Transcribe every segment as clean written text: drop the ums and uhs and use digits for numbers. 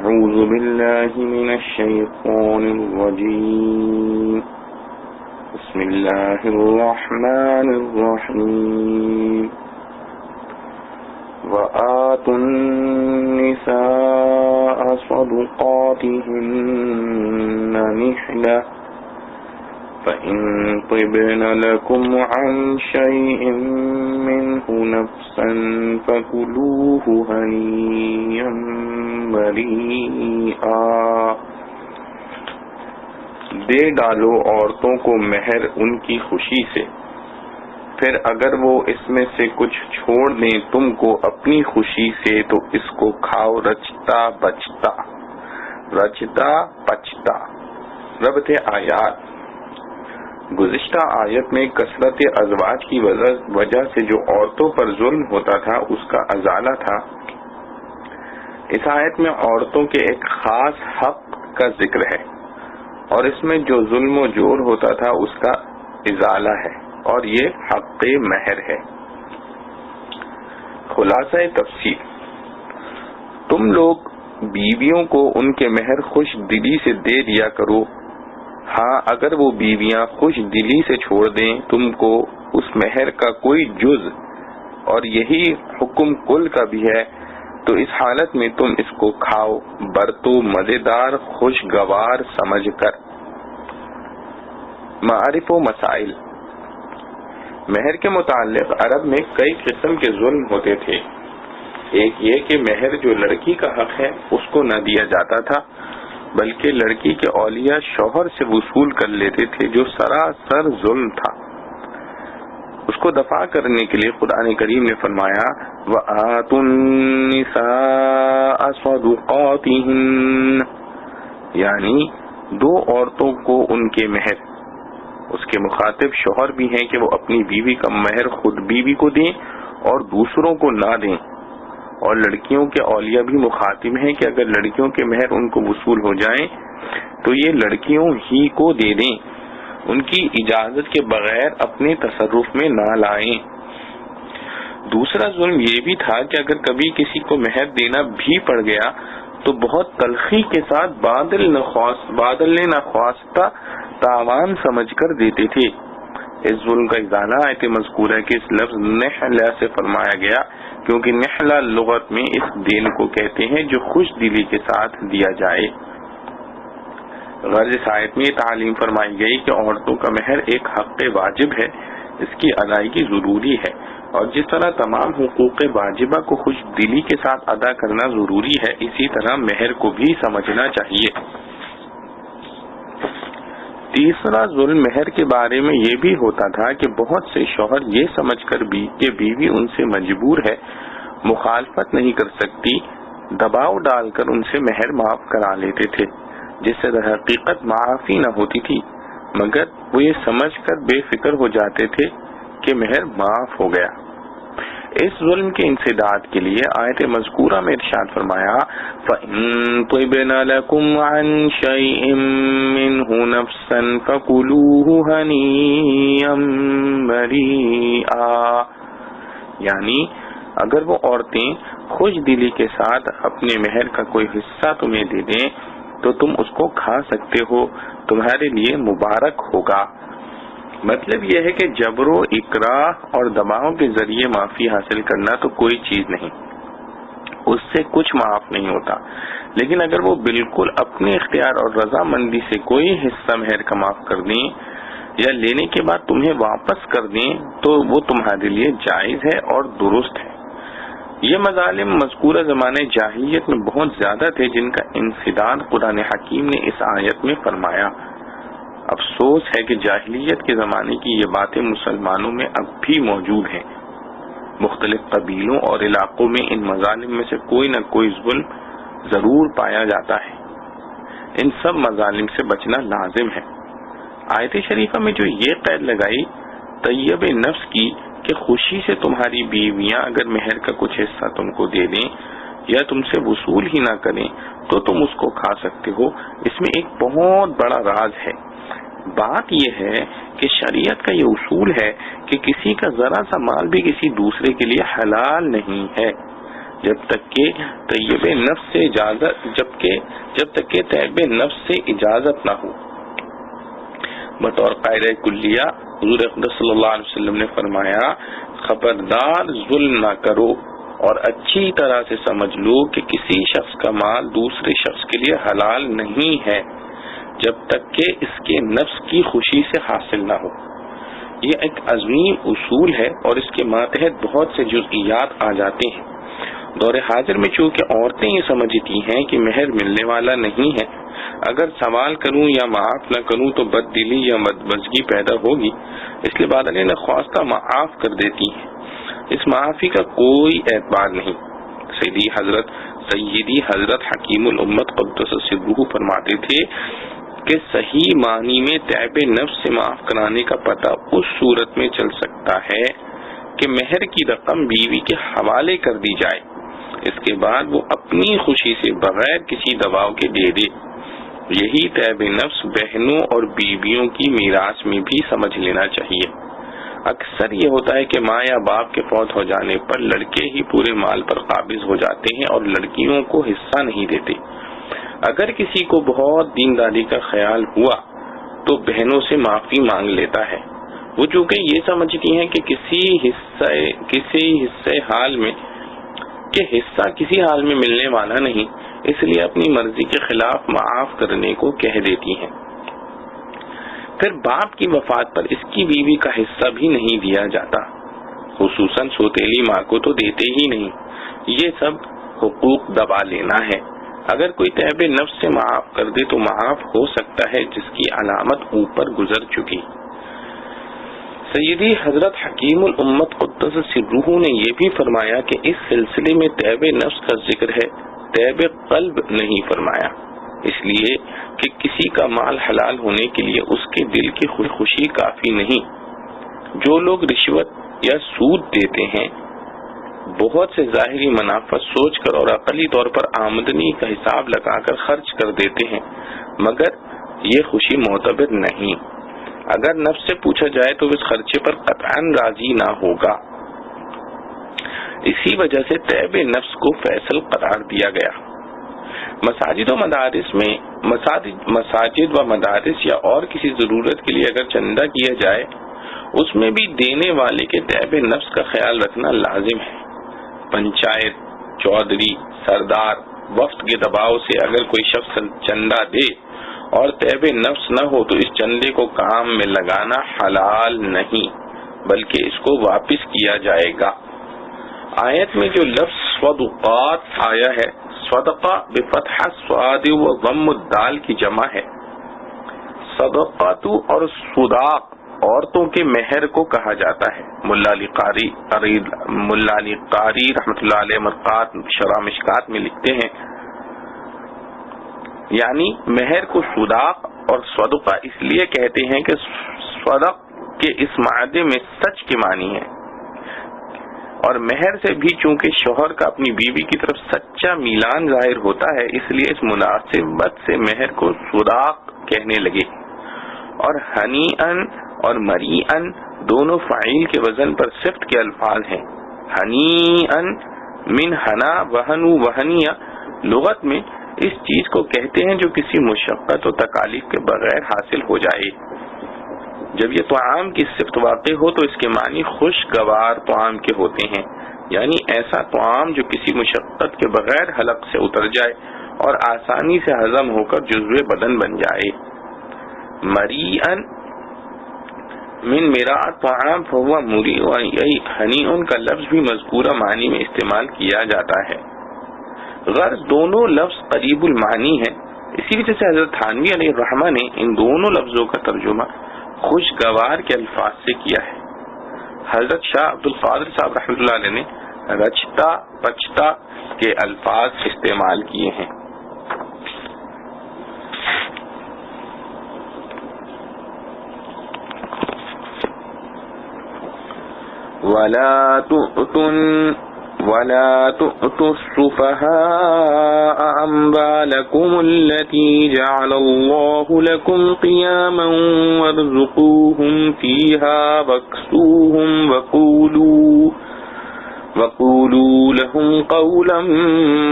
أعوذ بالله من الشيطان الرجيم بسم الله الرحمن الرحيم وآتوا النساء صدقاتهن نحلة فإن طبن لكم عن شيء منه نفسا فكلوه هنيئا مريئا۔ دے ڈالو عورتوں کو مہر ان کی خوشی سے، پھر اگر وہ اس میں سے کچھ چھوڑ دیں تم کو اپنی خوشی سے تو اس کو کھاؤ رچتا بچتا۔ رچتا پچتا ربط آیات۔ گزشتہ آیت میں کثرت ازواج کی وجہ سے جو عورتوں پر ظلم ہوتا تھا اس کا ازالہ تھا۔ اس آیت میں عورتوں کے ایک خاص حق کا ذکر ہے اور اس میں جو ظلم و جور ہوتا تھا اس کا ازالہ ہے، اور یہ حق مہر ہے۔ خلاصہ تفصیل، تم لوگ بیویوں کو ان کے مہر خوش دلی سے دے دیا کرو، ہاں اگر وہ بیویاں خوش دلی سے چھوڑ دیں تم کو اس مہر کا کوئی جز، اور یہی حکم کل کا بھی ہے، تو اس حالت میں تم اس کو کھاؤ، برتو مزیدار خوشگوار سمجھ کر۔ معارف و مسائل۔ مہر کے متعلق عرب میں کئی قسم کے ظلم ہوتے تھے۔ ایک یہ کہ مہر جو لڑکی کا حق ہے اس کو نہ دیا جاتا تھا، بلکہ لڑکی کے اولیاء شوہر سے وصول کر لیتے تھے، جو سراسر ظلم تھا۔ اس کو دفع کرنے کے لیے قرآن کریم نے فرمایا وَآتُوا النِّسَاءَ صَدُقَاتِهِنَّ، یعنی دو عورتوں کو ان کے مہر۔ اس کے مخاطب شوہر بھی ہیں کہ وہ اپنی بیوی کا مہر خود بیوی کو دیں اور دوسروں کو نہ دیں، اور لڑکیوں کے اولیاء بھی مخاطب ہیں کہ اگر لڑکیوں کے مہر ان کو وصول ہو جائیں تو یہ لڑکیوں ہی کو دے دیں، ان کی اجازت کے بغیر اپنے تصرف میں نہ لائیں۔ دوسرا ظلم یہ بھی تھا کہ اگر کبھی کسی کو مہر دینا بھی پڑ گیا تو بہت تلخی کے ساتھ بادل نخواستہ تاوان سمجھ کر دیتے تھے۔ اس ظلم کا ازالہ آیت مذکورہ کے اس لفظ نحلہ سے فرمایا گیا، کیونکہ نحلہ لغت میں اس دین کو کہتے ہیں جو خوش دلی کے ساتھ دیا جائے۔ غرض اس آیت میں یہ تعلیم فرمائی گئی کہ عورتوں کا مہر ایک حق واجب ہے، اس کی ادائیگی ضروری ہے، اور جس طرح تمام حقوق واجبہ کو خوش دلی کے ساتھ ادا کرنا ضروری ہے، اسی طرح مہر کو بھی سمجھنا چاہیے۔ تیسرا ظلم مہر کے بارے میں یہ بھی ہوتا تھا کہ بہت سے شوہر یہ سمجھ کر بھی کہ بیوی ان سے مجبور ہے، مخالفت نہیں کر سکتی، دباؤ ڈال کر ان سے مہر معاف کرا لیتے تھے، جس سے در حقیقت معافی نہ ہوتی تھی، مگر وہ یہ سمجھ کر بے فکر ہو جاتے تھے کہ مہر معاف ہو گیا۔ اس ظلم کے انسداد کے لیے آیت مذکورہ میں ارشاد فرمایا فَإِن طِبْنَ لَكُمْ عَن شَيْءٍ مِّنْهُ نَفْسًا فَكُلُوهُ هَنِيئًا مَرِيئًا، یعنی اگر وہ عورتیں خوش دلی کے ساتھ اپنے مہر کا کوئی حصہ تمہیں دے دیں تو تم اس کو کھا سکتے ہو، تمہارے لیے مبارک ہوگا۔ مطلب یہ ہے کہ جبر و اکراہ اور دباؤ کے ذریعے معافی حاصل کرنا تو کوئی چیز نہیں، اس سے کچھ معاف نہیں ہوتا، لیکن اگر وہ بالکل اپنے اختیار اور رضامندی سے کوئی حصہ مہر کا معاف کر دیں یا لینے کے بعد تمہیں واپس کر دیں تو وہ تمہارے لیے جائز ہے اور درست ہے۔ یہ مظالم مذکورہ زمانے جاہلیت میں بہت زیادہ تھے، جن کا انسداد قرآن حکیم نے اس آیت میں فرمایا۔ افسوس ہے کہ جاہلیت کے زمانے کی یہ باتیں مسلمانوں میں اب بھی موجود ہیں۔ مختلف قبیلوں اور علاقوں میں ان مظالم میں سے کوئی نہ کوئی ظلم ضرور پایا جاتا ہے، ان سب مظالم سے بچنا لازم ہے۔ آیت شریفہ میں جو یہ قید لگائی طیب نفس کی کہ خوشی سے تمہاری بیویاں اگر مہر کا کچھ حصہ تم کو دے دیں یا تم سے وصول ہی نہ کریں تو تم اس کو کھا سکتے ہو، اس میں ایک بہت بڑا راز ہے۔ بات یہ ہے کہ شریعت کا یہ اصول ہے کہ کسی کا ذرا سا مال بھی کسی دوسرے کے لیے حلال نہیں ہے، جب تک کہ طیب نفس سے اجازت نہ ہو. بطور قاعدہ کلیہ حضور اقدس صلی اللہ علیہ وسلم نے فرمایا خبردار ظلم نہ کرو اور اچھی طرح سے سمجھ لو کہ کسی شخص کا مال دوسرے شخص کے لیے حلال نہیں ہے جب تک کہ اس کے نفس کی خوشی سے حاصل نہ ہو. یہ ایک عظیم اصول ہے اور اس کے ماتحت بہت سے جزئیات آ جاتے ہیں. دور حاضر میں چونکہ عورتیں یہ سمجھتی ہیں کہ مہر ملنے والا نہیں ہے، اگر سوال کروں یا معاف نہ کروں تو بد دلی یا بدمزگی پیدا ہوگی، اس لیے بعد نے خواستہ معاف کر دیتی ہیں. اس معافی کا کوئی اعتبار نہیں. سیدی حضرت حکیم الامت قدس سرہ فرماتے تھے کہ صحیح معنی میں تعب نفس سے معاف کرانے کا پتہ اس صورت میں چل سکتا ہے کہ مہر کی رقم بیوی کے حوالے کر دی جائے، اس کے بعد وہ اپنی خوشی سے بغیر کسی دباؤ کے دے دے. یہی تعب نفس بہنوں اور بیویوں کی میراث میں بھی سمجھ لینا چاہیے. اکثر یہ ہوتا ہے کہ ماں یا باپ کے فوت ہو جانے پر لڑکے ہی پورے مال پر قابض ہو جاتے ہیں اور لڑکیوں کو حصہ نہیں دیتے. اگر کسی کو بہت دینداری کا خیال ہوا تو بہنوں سے معافی مانگ لیتا ہے. وہ چونکہ یہ سمجھتی ہیں کہ حصہ کسی حال میں ملنے والا نہیں، اس لیے اپنی مرضی کے خلاف معاف کرنے کو کہہ دیتی ہیں. پھر باپ کی وفات پر اس کی بیوی کا حصہ بھی نہیں دیا جاتا، خصوصاً سوتیلی ماں کو تو دیتے ہی نہیں. یہ سب حقوق دبا لینا ہے. اگر کوئی تعب نفس سے معاف کر دے تو معاف ہو سکتا ہے جس کی علامت اوپر گزر چکی. سیدی حضرت حکیم الامت قدس سرہ نے یہ بھی فرمایا کہ اس سلسلے میں تعب نفس کا ذکر ہے، تعب قلب نہیں فرمایا، اس لیے کہ کسی کا مال حلال ہونے کے لیے اس کے دل کی خوشی کافی نہیں. جو لوگ رشوت یا سود دیتے ہیں بہت سے ظاہری منافع سوچ کر اور عقلی طور پر آمدنی کا حساب لگا کر خرچ کر دیتے ہیں، مگر یہ خوشی معتبر نہیں. اگر نفس سے پوچھا جائے تو اس خرچے پر قطعاً راضی نہ ہوگا. اسی وجہ سے تعب نفس کو فیصل قرار دیا گیا. مساجد و مدارس یا اور کسی ضرورت کے لیے اگر چندہ کیا جائے اس میں بھی دینے والے کے تعب نفس کا خیال رکھنا لازم ہے. پنچایت، چودھری، سردار، وفد کے دباؤ سے اگر کوئی شخص چندہ دے اور تعب نفس نہ ہو تو اس چندے کو کام میں لگانا حلال نہیں بلکہ اس کو واپس کیا جائے گا. آیت میں جو لفظ صدقات آیا ہے، صدقہ بفتح الصاد و ضم الدال کی جمع ہے. صدقات اور صداق عورتوں کے مہر کو کہا جاتا ہے. ملا علی قاری رحمۃ اللہ علیہ مرقات شرح مشکات میں لکھتے ہیں یعنی مہر کو صداق اور صدقہ اس لیے کہتے ہیں کہ صدق کے اس معنی میں سچ کے معنی ہے، اور مہر سے بھی چونکہ شوہر کا اپنی بیوی کی طرف سچا میلان ظاہر ہوتا ہے اس لیے اس مناسبت سے مہر کو صداق کہنے لگے. اور ہنیئن اور مریئن دونوں فاعل کے وزن پر صفت کے الفاظ ہیں. ہنیئن من ہنا وہنو وہنیہ لغت میں اس چیز کو کہتے ہیں جو کسی مشقت و تکالیف کے بغیر حاصل ہو جائے. جب یہ طعام کی صفت واقع ہو تو اس کے معنی خوشگوار طعام کے ہوتے ہیں، یعنی ایسا طعام جو کسی مشقت کے بغیر حلق سے اتر جائے اور آسانی سے ہضم ہو کر جزو بدن بن جائے. مریئن من میراث طعام فہو مریء، ہنیئن کا لفظ بھی مذکورہ معنی میں استعمال کیا جاتا ہے. غرض دونوں لفظ قریب المعنی ہیں. اسی وجہ سے حضرت تھانوی علیہ الرحمہ نے ان دونوں لفظوں کا ترجمہ خوشگوار کے الفاظ سے کیا ہے. حضرت شاہ عبد القادر صاحب رحمۃ اللہ علیہ نے رچتا پچتا کے الفاظ استعمال کیے ہیں. وَلَا تُؤْتُوا السُّفَهَاءَ أَمْوَالَكُمُ الَّتِي جَعَلَ اللَّهُ لَكُمْ قِيَامًا وَارْزُقُوهُمْ فِيهَا وَاكْسُوهُمْ وقولوا لهم قولا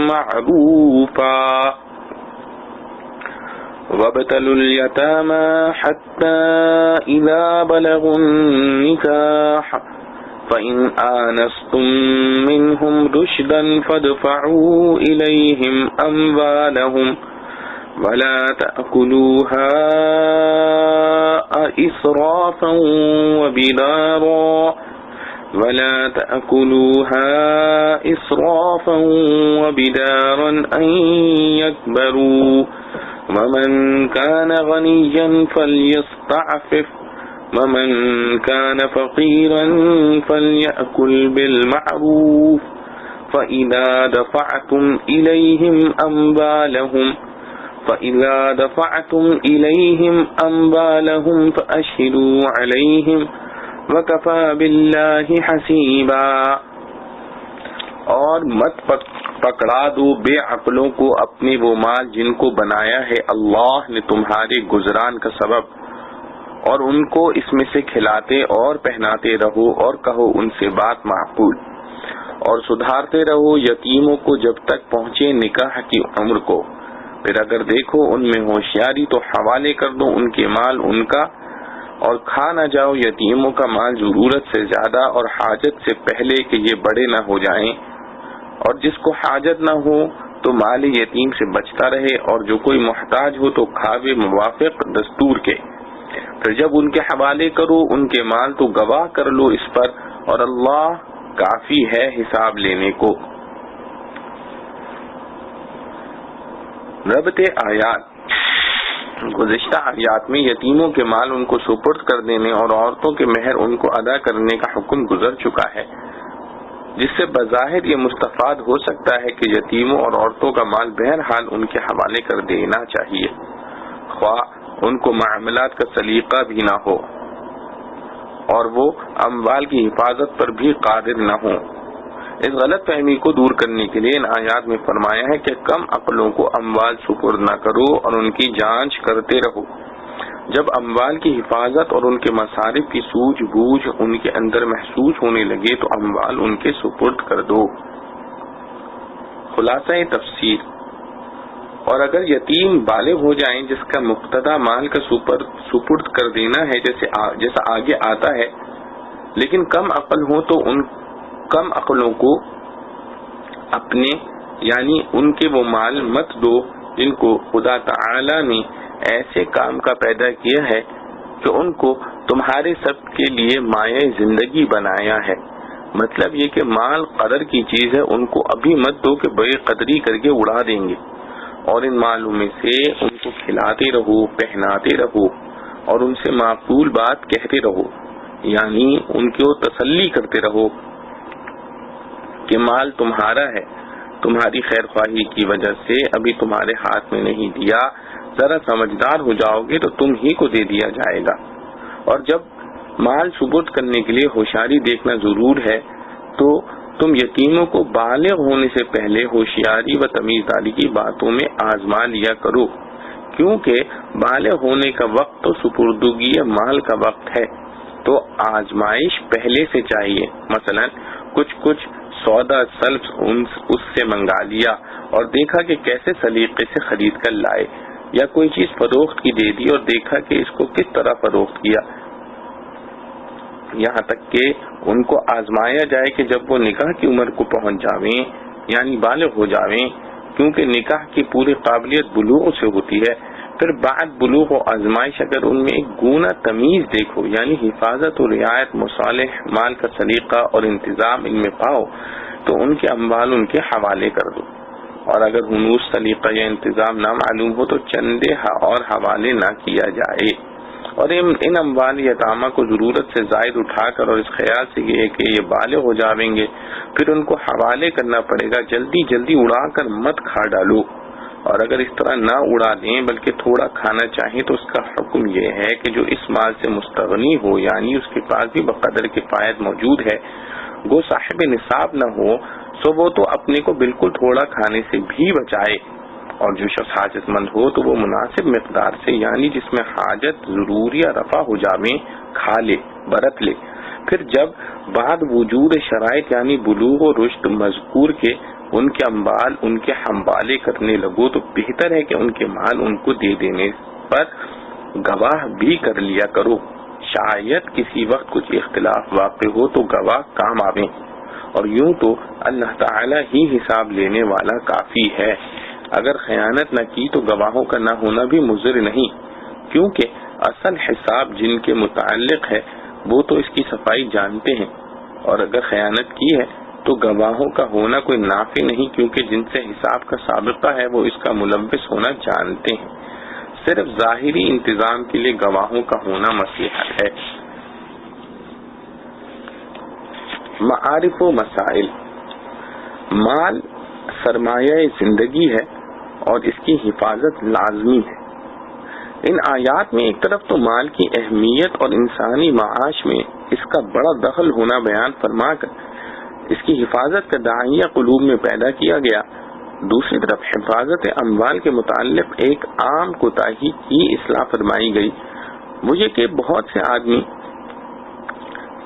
معروفا وابتلوا اليتامى حتى إذا بلغوا النكاح فإن آنستم منهم رشدا فادفعوا إليهم أموالهم ولا تأكلوها إسرافا وبدارا أن يكبروا ومن كان غنيا فليستعفف ومن كان فقيرا فليأكل بالمعروف فإذا دفعتم إليهم أموالهم فأشهدوا عليهم وكفى بالله حسيبا۔ اور مت پکڑا دو بے عقلوں کو اپنے وہ مال جن کو بنایا ہے اللہ نے تمہارے گزران کا سبب، اور ان کو اس میں سے کھلاتے اور پہناتے رہو اور کہو ان سے بات معقول، اور سدھارتے رہو یتیموں کو جب تک پہنچے نکاح کی عمر کو، پھر اگر دیکھو ان میں ہوشیاری تو حوالے کر دو ان کے مال ان کا، اور کھا نہ جاؤ یتیموں کا مال ضرورت سے زیادہ اور حاجت سے پہلے کہ یہ بڑے نہ ہو جائیں، اور جس کو حاجت نہ ہو تو مال یتیم سے بچتا رہے، اور جو کوئی محتاج ہو تو کھاوے موافق دستور کے۔ پھر جب ان کے حوالے کرو ان کے مال تو گواہ کر لو اس پر، اور اللہ کافی ہے حساب لینے کو۔ ربط آیات۔ گزشتہ آیات میں یتیموں کے مال ان کو سپرد کر دینے اور عورتوں کے مہر ان کو ادا کرنے کا حکم گزر چکا ہے، جس سے بظاہر یہ مستفاد ہو سکتا ہے کہ یتیموں اور عورتوں کا مال بہرحال ان کے حوالے کر دینا چاہیے، خواہ ان کو معاملات کا سلیقہ بھی نہ ہو اور وہ اموال کی حفاظت پر بھی قادر نہ ہوں۔ اس غلط فہمی کو دور کرنے کے لیے ان آیات میں فرمایا ہے کہ کم عقلوں کو اموال سپرد نہ کرو اور ان کی جانچ کرتے رہو۔ جب اموال کی حفاظت اور ان کے مصارف کی سوجھ بوجھ ان کے اندر محسوس ہونے لگے تو اموال ان کے سپرد کر دو۔ خلاصہ تفسیر، اور اگر یتیم بالغ ہو جائیں جس کا مقتضا مال کا سپرد کر دینا ہے جیسا آگے آتا ہے، لیکن کم عقل ہو تو ان کم عقلوں کو اپنے یعنی ان کے وہ مال مت دو جن کو خدا تعالی نے ایسے کام کا پیدا کیا ہے کہ ان کو تمہارے سب کے لیے مایہ زندگی بنایا ہے۔ مطلب یہ کہ مال قدر کی چیز ہے، ان کو ابھی مت دو کہ بے قدری کر کے اڑا دیں گے، اور ان مالوں میں سے ان کو کھلاتے رہو، پہناتے رہو اور ان سے معقول بات کہتے رہو، یعنی ان کو تسلی کرتے رہو کہ مال تمہارا ہے، تمہاری خیر خواہی کی وجہ سے ابھی تمہارے ہاتھ میں نہیں دیا، ذرا سمجھدار ہو جاؤ گے تو تم ہی کو دے دیا جائے گا۔ اور جب مال سپرد کرنے کے لیے ہوشیاری دیکھنا ضرور ہے تو تم یتیموں کو بالغ ہونے سے پہلے ہوشیاری و تمیزداری کی باتوں میں آزما لیا کرو، کیونکہ بالغ ہونے کا وقت تو سپردگی مال کا وقت ہے، تو آزمائش پہلے سے چاہیے۔ مثلا کچھ سودا سلف اس سے منگا لیا اور دیکھا کہ کیسے سلیقے سے خرید کر لائے، یا کوئی چیز فروخت کی دے دی اور دیکھا کہ اس کو کس طرح فروخت کیا، یہاں تک کہ ان کو آزمایا جائے کہ جب وہ نکاح کی عمر کو پہنچ جاویں یعنی بالغ ہو جاویں، کیونکہ نکاح کی پوری قابلیت بلوغ سے ہوتی ہے، پھر بعد بلوغ و آزمائش اگر ان میں ایک گونا تمیز دیکھو یعنی حفاظت و رعایت، مصالح، مال کا سلیقہ اور انتظام ان میں پاؤ تو ان کے اموال ان کے حوالے کر دو، اور اگر ہنوز سلیقہ یا انتظام نہ معلوم ہو تو چندے اور حوالے نہ کیا جائے، اور ان اموال یتامہ کو ضرورت سے زائد اٹھا کر اور اس خیال سے کہ یہ بالغ ہو جاویں گے پھر ان کو حوالے کرنا پڑے گا، جلدی جلدی اڑا کر مت کھا ڈالو، اور اگر اس طرح نہ اڑا دیں بلکہ تھوڑا کھانا چاہیں تو اس کا حکم یہ ہے کہ جو اس مال سے مستغنی ہو یعنی اس کے پاس بھی بقدر کفایت موجود ہے، وہ صاحب نصاب نہ ہو سو وہ تو اپنے کو بالکل تھوڑا کھانے سے بھی بچائے، اور جو شخص حاجت مند ہو تو وہ مناسب مقدار سے یعنی جس میں حاجت ضروریہ رفع ہو جاویں کھا لے، برت لے، پھر جب بعد وجود شرائط یعنی بلوغ و رشد مذکور کے ان کے اموال ان کے حوالے کرنے لگو تو بہتر ہے کہ ان کے مال ان کو دے دینے پر گواہ بھی کر لیا کرو، شاید کسی وقت کچھ اختلاف واقع ہو تو گواہ کام آویں، اور یوں تو اللہ تعالی ہی حساب لینے والا کافی ہے۔ اگر خیانت نہ کی تو گواہوں کا نہ ہونا بھی مضر نہیں، کیونکہ اصل حساب جن کے متعلق ہے وہ تو اس کی صفائی جانتے ہیں، اور اگر خیانت کی ہے تو گواہوں کا ہونا کوئی نافع نہیں، کیونکہ جن سے حساب کا سابقہ ہے وہ اس کا ملوث ہونا جانتے ہیں۔ صرف ظاہری انتظام کے لیے گواہوں کا ہونا مصلحت ہے۔ معارف و مسائل۔ مال سرمایہ زندگی ہے اور اس کی حفاظت لازمی ہے۔ ان آیات میں ایک طرف تو مال کی اہمیت اور انسانی معاش میں اس کا بڑا دخل ہونا بیان فرما کر اس کی حفاظت کا داعیہ قلوب میں پیدا کیا گیا، دوسری طرف حفاظت اموال کے متعلق ایک عام کوتاہی کی اصلاح فرمائی گئی، وہ یہ کہ بہت سے آدمی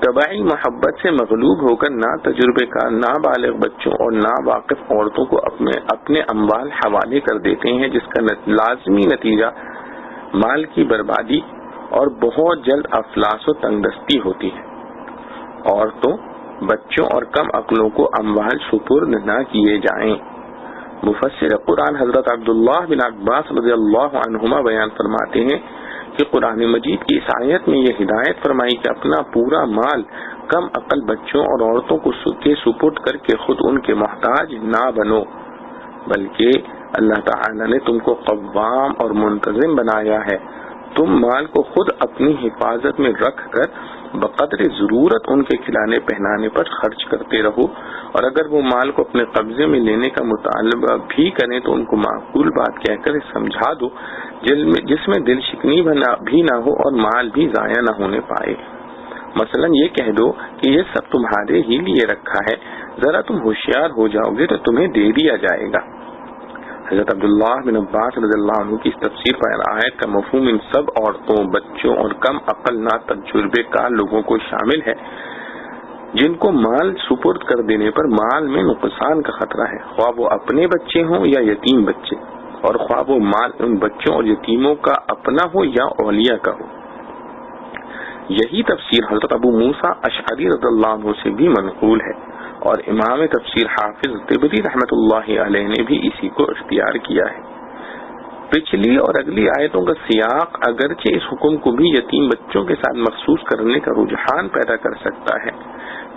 طبعی محبت سے مغلوب ہو کر نا تجربے کار نابالغ بچوں اور ناواقف عورتوں کو اپنے اموال حوالے کر دیتے ہیں، جس کا لازمی نتیجہ مال کی بربادی اور بہت جلد افلاس و تنگدستی ہوتی ہے۔ عورتوں، بچوں اور کم عقلوں کو اموال سپرد نہ کیے جائیں۔ مفسر قرآن حضرت عبداللہ بن عباس رضی اللہ عنہما بیان فرماتے ہیں کہ قرآن مجید کی اس آیت میں یہ ہدایت فرمائی کہ اپنا پورا مال کم عقل بچوں اور عورتوں کو سپرد کر کے خود ان کے محتاج نہ بنو، بلکہ اللہ تعالی نے تم کو قوام اور منتظم بنایا ہے۔ تم مال کو خود اپنی حفاظت میں رکھ کر بقدر ضرورت ان کے کھلانے پہنانے پر خرچ کرتے رہو، اور اگر وہ مال کو اپنے قبضے میں لینے کا مطالبہ بھی کریں تو ان کو معقول بات کہہ کر سمجھا دو، جس میں دل شکنی بھی نہ ہو اور مال بھی ضائع نہ ہونے پائے۔ مثلا یہ کہہ دو کہ یہ سب تمہارے ہی لیے رکھا ہے، ذرا تم ہوشیار ہو جاؤ گے تو تمہیں دے دیا جائے گا۔ حضرت عبداللہ بن عباس رضی اللہ عنہ کی اس تفسیر پر آیت کا مفہوم ان سب عورتوں، بچوں اور کم عقل نا تجربے کار لوگوں کو شامل ہے جن کو مال سپرد کر دینے پر مال میں نقصان کا خطرہ ہے، خواہ وہ اپنے بچے ہوں یا یتیم بچے، اور خواہ وہ مال ان بچوں اور یتیموں کا اپنا ہو یا اولیاء کا ہو۔ یہی تفسیر حضرت ابو موسیٰ اشعری رضی اللہ عنہ سے بھی منقول ہے، اور امام تفسیر حافظ طبری رحمۃ اللہ علیہ نے بھی اسی کو اختیار کیا ہے۔ پچھلی اور اگلی آیتوں کا سیاق اگرچہ اس حکم کو بھی یتیم بچوں کے ساتھ مخصوص کرنے کا رجحان پیدا کر سکتا ہے،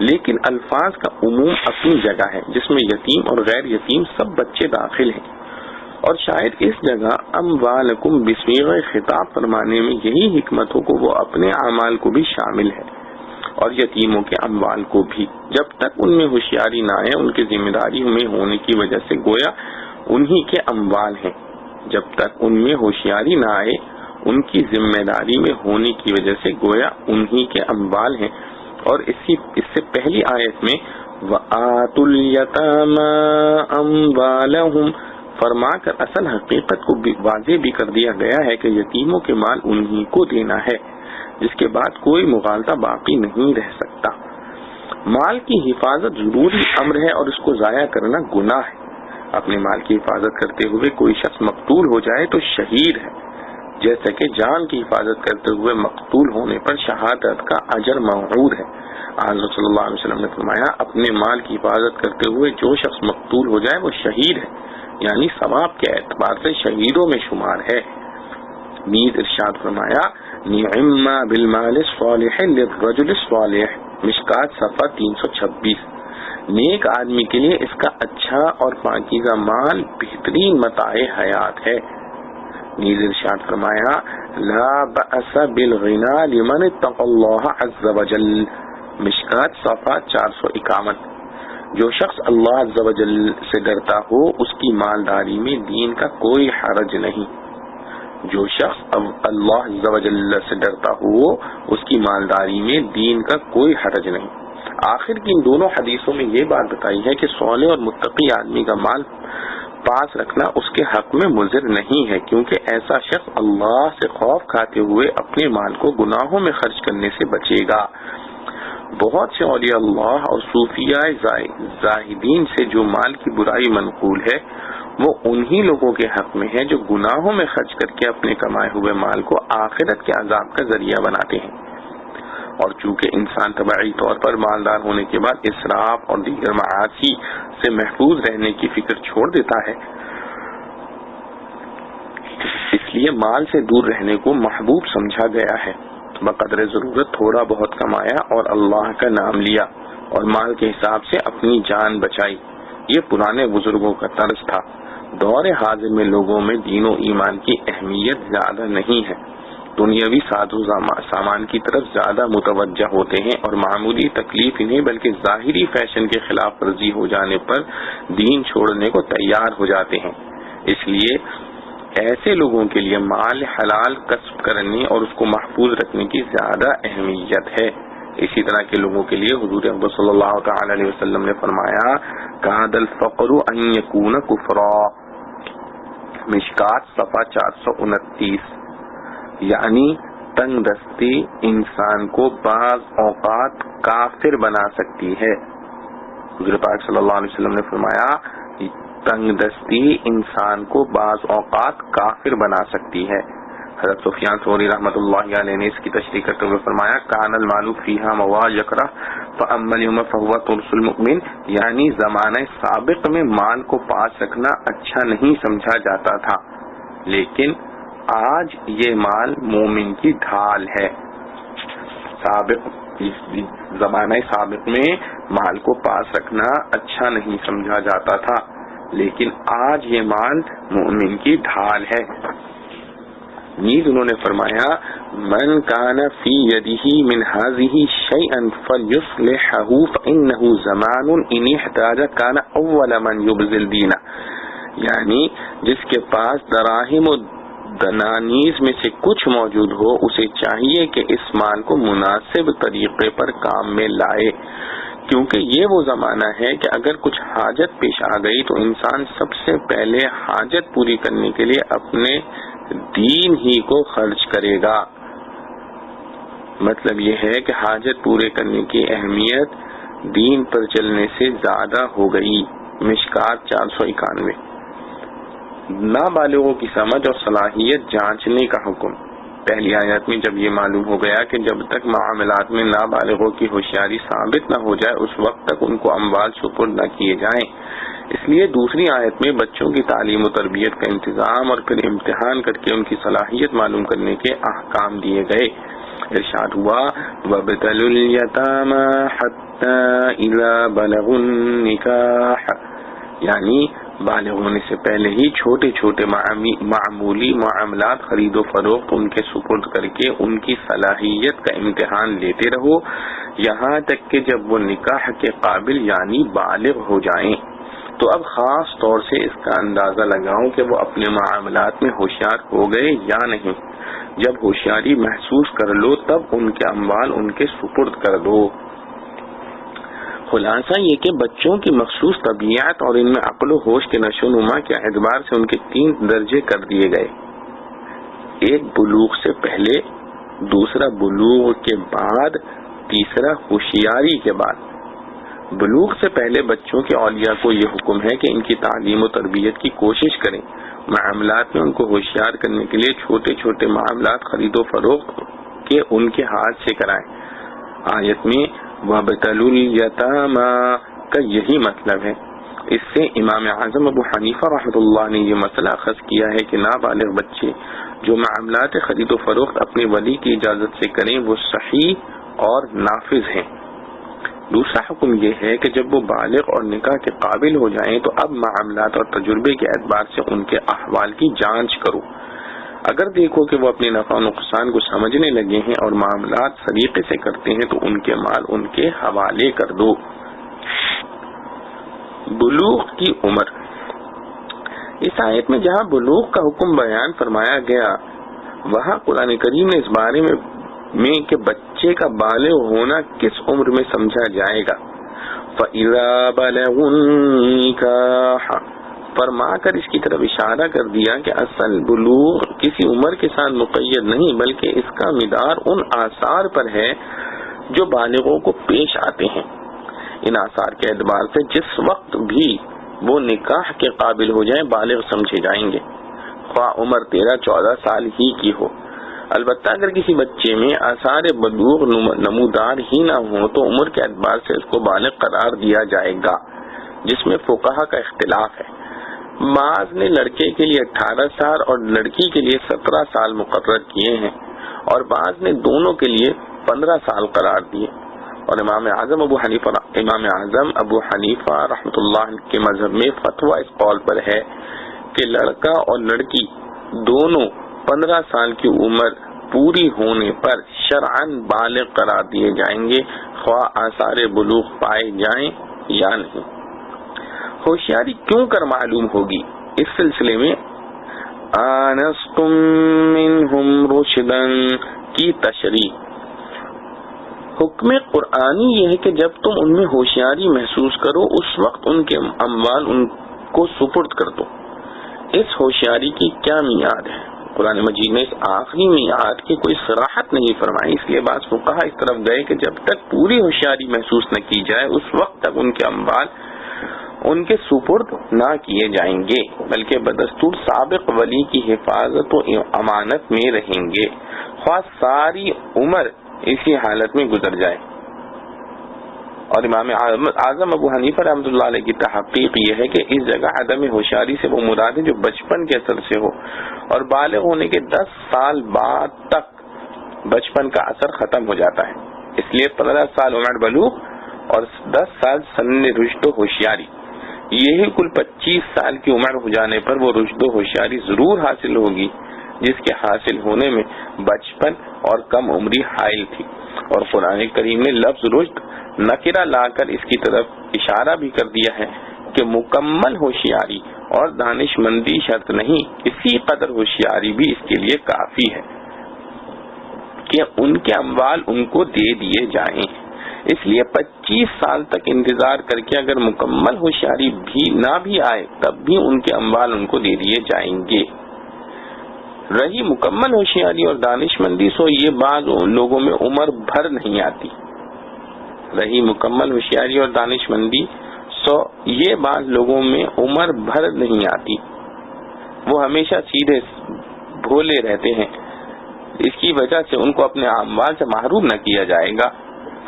لیکن الفاظ کا عموم اپنی جگہ ہے جس میں یتیم اور غیر یتیم سب بچے داخل ہیں، اور شاید اس جگہ اموالکم بصیغہ خطاب فرمانے میں یہی حکمت ہو کہ وہ اپنے اعمال کو بھی شامل ہے اور یتیموں کے اموال کو بھی، جب تک ان میں ہوشیاری نہ آئے ان کی ذمہ داری میں ہونے کی وجہ سے گویا انہی کے اموال ہیں، جب تک ان میں ہوشیاری نہ آئے ان کی ذمہ داری میں ہونے کی وجہ سے گویا انہی کے اموال ہیں۔ اور اس سے پہلی آیت میں وَآتُوا الْيَتَامَىٰ أَمْوَالَهُمْ فرما کر اصل حقیقت کو واضح بھی کر دیا گیا ہے کہ یتیموں کے مال انہی کو دینا ہے، جس کے بعد کوئی مغالطہ باقی نہیں رہ سکتا۔ مال کی حفاظت ضروری امر ہے اور اس کو ضائع کرنا گناہ ہے۔ اپنے مال کی حفاظت کرتے ہوئے کوئی شخص مقتول ہو جائے تو شہید ہے، جیسا کہ جان کی حفاظت کرتے ہوئے مقتول ہونے پر شہادت کا اجر موعود ہے۔ حضرت صلی اللہ علیہ وسلم نے فرمایا اپنے مال کی حفاظت کرتے ہوئے جو شخص مقتول ہو جائے وہ شہید ہے، یعنی ثواب کے اعتبار سے شہیدوں میں شمار ہے۔ نیز ارشاد فرمایا نعم بالمال الصالح للرجل الصالح، مشکات صفحہ 326، نیک آدمی کے لیے اس کا اچھا اور پاکیزہ مال بہترین متاع حیات ہے۔ نیز ارشاد فرمایا لا بأس بالغنا لمن اتقى اللہ عز وجل، مشکات صفحہ 451، جو شخص اللہ عز وجل سے ڈرتا ہو اس کی مالداری میں دین کا کوئی حرج نہیں، جو شخص اللہ عز وجل سے ڈرتا ہو اس کی مالداری میں دین کا کوئی حرج نہیں۔ آخر کی ان دونوں حدیثوں میں یہ بات بتائی ہے کہ صالح اور متقی آدمی کا مال پاس رکھنا اس کے حق میں مضر نہیں ہے، کیونکہ ایسا شخص اللہ سے خوف کھاتے ہوئے اپنے مال کو گناہوں میں خرچ کرنے سے بچے گا۔ بہت سے اولیاء اللہ اور صوفیاء زاہدین سے جو مال کی برائی منقول ہے وہ انہی لوگوں کے حق میں ہے جو گناہوں میں خرچ کر کے اپنے کمائے ہوئے مال کو آخرت کے عذاب کا ذریعہ بناتے ہیں. اور چونکہ انسان طبعی طور پر مالدار ہونے کے بعد اسراف اور دیگر معاصی سے محفوظ رہنے کی فکر چھوڑ دیتا ہے، اس لیے مال سے دور رہنے کو محبوب سمجھا گیا ہے. بقدر ضرورت تھوڑا بہت کمایا اور اللہ کا نام لیا اور مال کے حساب سے اپنی جان بچائی. یہ پرانے بزرگوں کا طرز تھا. دور حاضر میں لوگوں میں دین و ایمان کی اہمیت زیادہ نہیں ہے، دنیاوی ساز و سامان کی طرف زیادہ متوجہ ہوتے ہیں اور معمولی تکلیف انہیں بلکہ ظاہری فیشن کے خلاف ورزی ہو جانے پر دین چھوڑنے کو تیار ہو جاتے ہیں. اس لیے ایسے لوگوں کے لیے مال حلال کسب کرنے اور اس کو محفوظ رکھنے کی زیادہ اہمیت ہے. اسی طرح کے لوگوں کے لیے حضور اکبر صلی اللہ تعالی علیہ وسلم نے فرمایا کاد الفقر ان یکون کفرا، مشکات صفحہ 429، یعنی تنگ دستی انسان کو بعض اوقات کافر بنا سکتی ہے. حضور پاک صلی اللہ علیہ وسلم نے فرمایا تنگ دستی انسان کو بعض اوقات کافر بنا سکتی ہے. حضرت سفیان ثوری رحمۃ اللہ علیہ نے اس کی تشریح کرتے ہوئے فرمایا کان المال فیہا موا یکرہ فاما اليوم فهو ترس المؤمن، یعنی زمانہ سابق میں مال کو پاس رکھنا اچھا نہیں سمجھا جاتا تھا، لیکن آج یہ مال مومن کی ڈھال ہے. زمانہ سابق میں مال کو پاس رکھنا اچھا نہیں سمجھا جاتا تھا، لیکن آج یہ مال مومن کی ڈھال ہے. نیز انہوں نے فرمایا من کان فی یدہ من ھذہ شیئا فلیصلحہ فانہ زمان ان احتاج کان اول من یبذل دینہ، یعنی جس کے پاس دراہم و دنانیز میں سے کچھ موجود ہو اسے چاہیے کہ اس مال کو مناسب طریقے پر کام میں لائے، کیونکہ یہ وہ زمانہ ہے کہ اگر کچھ حاجت پیش آ گئی تو انسان سب سے پہلے حاجت پوری کرنے کے لیے اپنے دین ہی کو خرچ کرے گا. مطلب یہ ہے کہ حاجت پورے کرنے کی اہمیت دین پر چلنے سے زیادہ ہو گئی. مشکات 491. نابالغوں کی سمجھ اور صلاحیت جانچنے کا حکم. پہلی آیت میں جب یہ معلوم ہو گیا کہ جب تک معاملات میں نابالغوں کی ہوشیاری ثابت نہ ہو جائے اس وقت تک ان کو اموال سپرد نہ کیے جائیں، اس لیے دوسری آیت میں بچوں کی تعلیم و تربیت کا انتظام اور پھر امتحان کر کے ان کی صلاحیت معلوم کرنے کے احکام دیے گئے. ارشاد ہوا وَابْتَلُوا الْيَتَامَى حَتَّى إِذَا بَلَغُوا النِّكَاحَ، یعنی بالغ ہونے سے پہلے ہی چھوٹے چھوٹے معمولی معاملات خرید و فروخت ان کے سپرد کر کے ان کی صلاحیت کا امتحان لیتے رہو یہاں تک کہ جب وہ نکاح کے قابل یعنی بالغ ہو جائیں. تو اب خاص طور سے اس کا اندازہ لگاؤں کہ وہ اپنے معاملات میں ہوشیار ہو گئے یا نہیں. جب ہوشیاری محسوس کر لو تب ان کے اموال ان کے سپرد کر دو. خلاصہ یہ کہ بچوں کی مخصوص طبیعت اور ان میں عقل و ہوش کے نشو و نما کے اعتبار سے ان کے 3 درجے کر دیے گئے. ایک بلوغ سے پہلے، دوسرا بلوغ کے بعد، تیسرا ہوشیاری کے بعد. بلوغ سے پہلے بچوں کے اولیاء کو یہ حکم ہے کہ ان کی تعلیم و تربیت کی کوشش کریں، معاملات میں ان کو ہوشیار کرنے کے لیے چھوٹے چھوٹے معاملات خرید و فروخت کے ان کے ہاتھ سے کرائیں. آیت میں وَابْتَلُوا الْيَتَامَى کا یہی مطلب ہے. اس سے امام اعظم ابو حنیفہ رحمۃ اللہ نے یہ مسئلہ اخذ کیا ہے کہ نابالغ بچے جو معاملات خرید و فروخت اپنے ولی کی اجازت سے کریں وہ صحیح اور نافذ ہیں. دوسرا حکم یہ ہے کہ جب وہ بالغ اور نکاح کے قابل ہو جائیں تو اب معاملات اور تجربے کے اعتبار سے ان کے احوال کی جانچ کرو. اگر دیکھو کہ وہ اپنے نفع و نقصان کو سمجھنے لگے ہیں اور معاملات سلیقے سے کرتے ہیں تو ان کے مال ان کے حوالے کر دو. بلوغ کی عمر. اس آیت میں جہاں بلوغ کا حکم بیان فرمایا گیا وہاں قرآن کریم نے اس بارے میں کہ بچے کا بالغ ہونا کس عمر میں سمجھا جائے گا فَإِذَا بَلَغُوا النِّكَاحَ فرما کر اس کی طرف اشارہ کر دیا کہ اصل بلوغ کسی عمر کے ساتھ مقید نہیں بلکہ اس کا مدار ان آثار پر ہے جو بالغوں کو پیش آتے ہیں۔ ان آثار کے اعتبار سے جس وقت بھی وہ نکاح کے قابل ہو جائیں بالغ سمجھے جائیں گے، خواہ عمر 13-14 سال ہی کی ہو۔ البتہ اگر کسی بچے میں آثار بلوغ نمودار ہی نہ ہو تو عمر کے اعتبار سے اس کو بالغ قرار دیا جائے گا، جس میں فقہا کا اختلاف ہے۔ بعض نے لڑکے کے لیے 18 سال اور لڑکی کے لیے 17 سال مقرر کیے ہیں، اور بعض نے دونوں کے لیے 15 سال قرار دیے۔ اور امام اعظم ابو حنیفہ رحمۃ اللہ کے مذہب میں فتویٰ اس قول پر ہے کہ لڑکا اور لڑکی دونوں 15 سال کی عمر پوری ہونے پر شرعاً بالغ قرار دیے جائیں گے، خواہ آثار بلوغ پائے جائیں یا نہیں۔ ہوشیاری کیوں کر معلوم ہوگی، اس سلسلے میں آنستم منہم رشدا کی تشریح۔ حکم قرآنی یہ ہے کہ جب تم ان میں ہوشیاری محسوس کرو اس وقت ان کے اموال ان کو سپرد کر دو۔ اس ہوشیاری کی کیا میعاد ہے؟ قرآن مجید نے اس آخری میعاد کی کوئی صراحت نہیں فرمائی، اس لیے بعض فقہا اس طرف گئے کہ جب تک پوری ہوشیاری محسوس نہ کی جائے اس وقت تک ان کے اموال ان کے سپرد نہ کیے جائیں گے، بلکہ بدستور سابق ولی کی حفاظت و امانت میں رہیں گے، خواہ ساری عمر اسی حالت میں گزر جائے۔ اور امام اعظم ابو حنیفہ رحمۃ اللہ علیہ کی تحقیق یہ ہے کہ اس جگہ عدم ہوشیاری سے وہ مراد ہے جو بچپن کے اثر سے ہو، اور بالغ ہونے کے 10 سال بعد تک بچپن کا اثر ختم ہو جاتا ہے، اس لیے 15 سال عمر بلوغ اور 10 سال سن رشد و ہوشیاری، یہی کل 25 سال کی عمر ہو جانے پر وہ رشد و ہوشیاری ضرور حاصل ہوگی، جس کے حاصل ہونے میں بچپن اور کم عمری حائل تھی۔ اور قرآن کریم نے لفظ رشد نکرہ لا کر اس کی طرف اشارہ بھی کر دیا ہے کہ مکمل ہوشیاری اور دانش مندی شرط نہیں، اسی قدر ہوشیاری بھی اس کے لیے کافی ہے کہ ان کے اموال ان کو دے دیے جائیں۔ اس لیے 25 سال تک انتظار کر کے اگر مکمل ہوشیاری بھی نہ بھی آئے تب بھی ان کے اموال ان کو دے دیے جائیں گے۔ رہی مکمل ہوشیاری اور دانش مندی، سو یہ بعض لوگوں میں عمر بھر نہیں آتی۔ رہی مکمل ہوشیاری اور دانش مندی، سو یہ بعض لوگوں میں عمر بھر نہیں آتی، وہ ہمیشہ سیدھے بھولے رہتے ہیں، اس کی وجہ سے ان کو اپنے اموال سے محروم نہ کیا جائے گا۔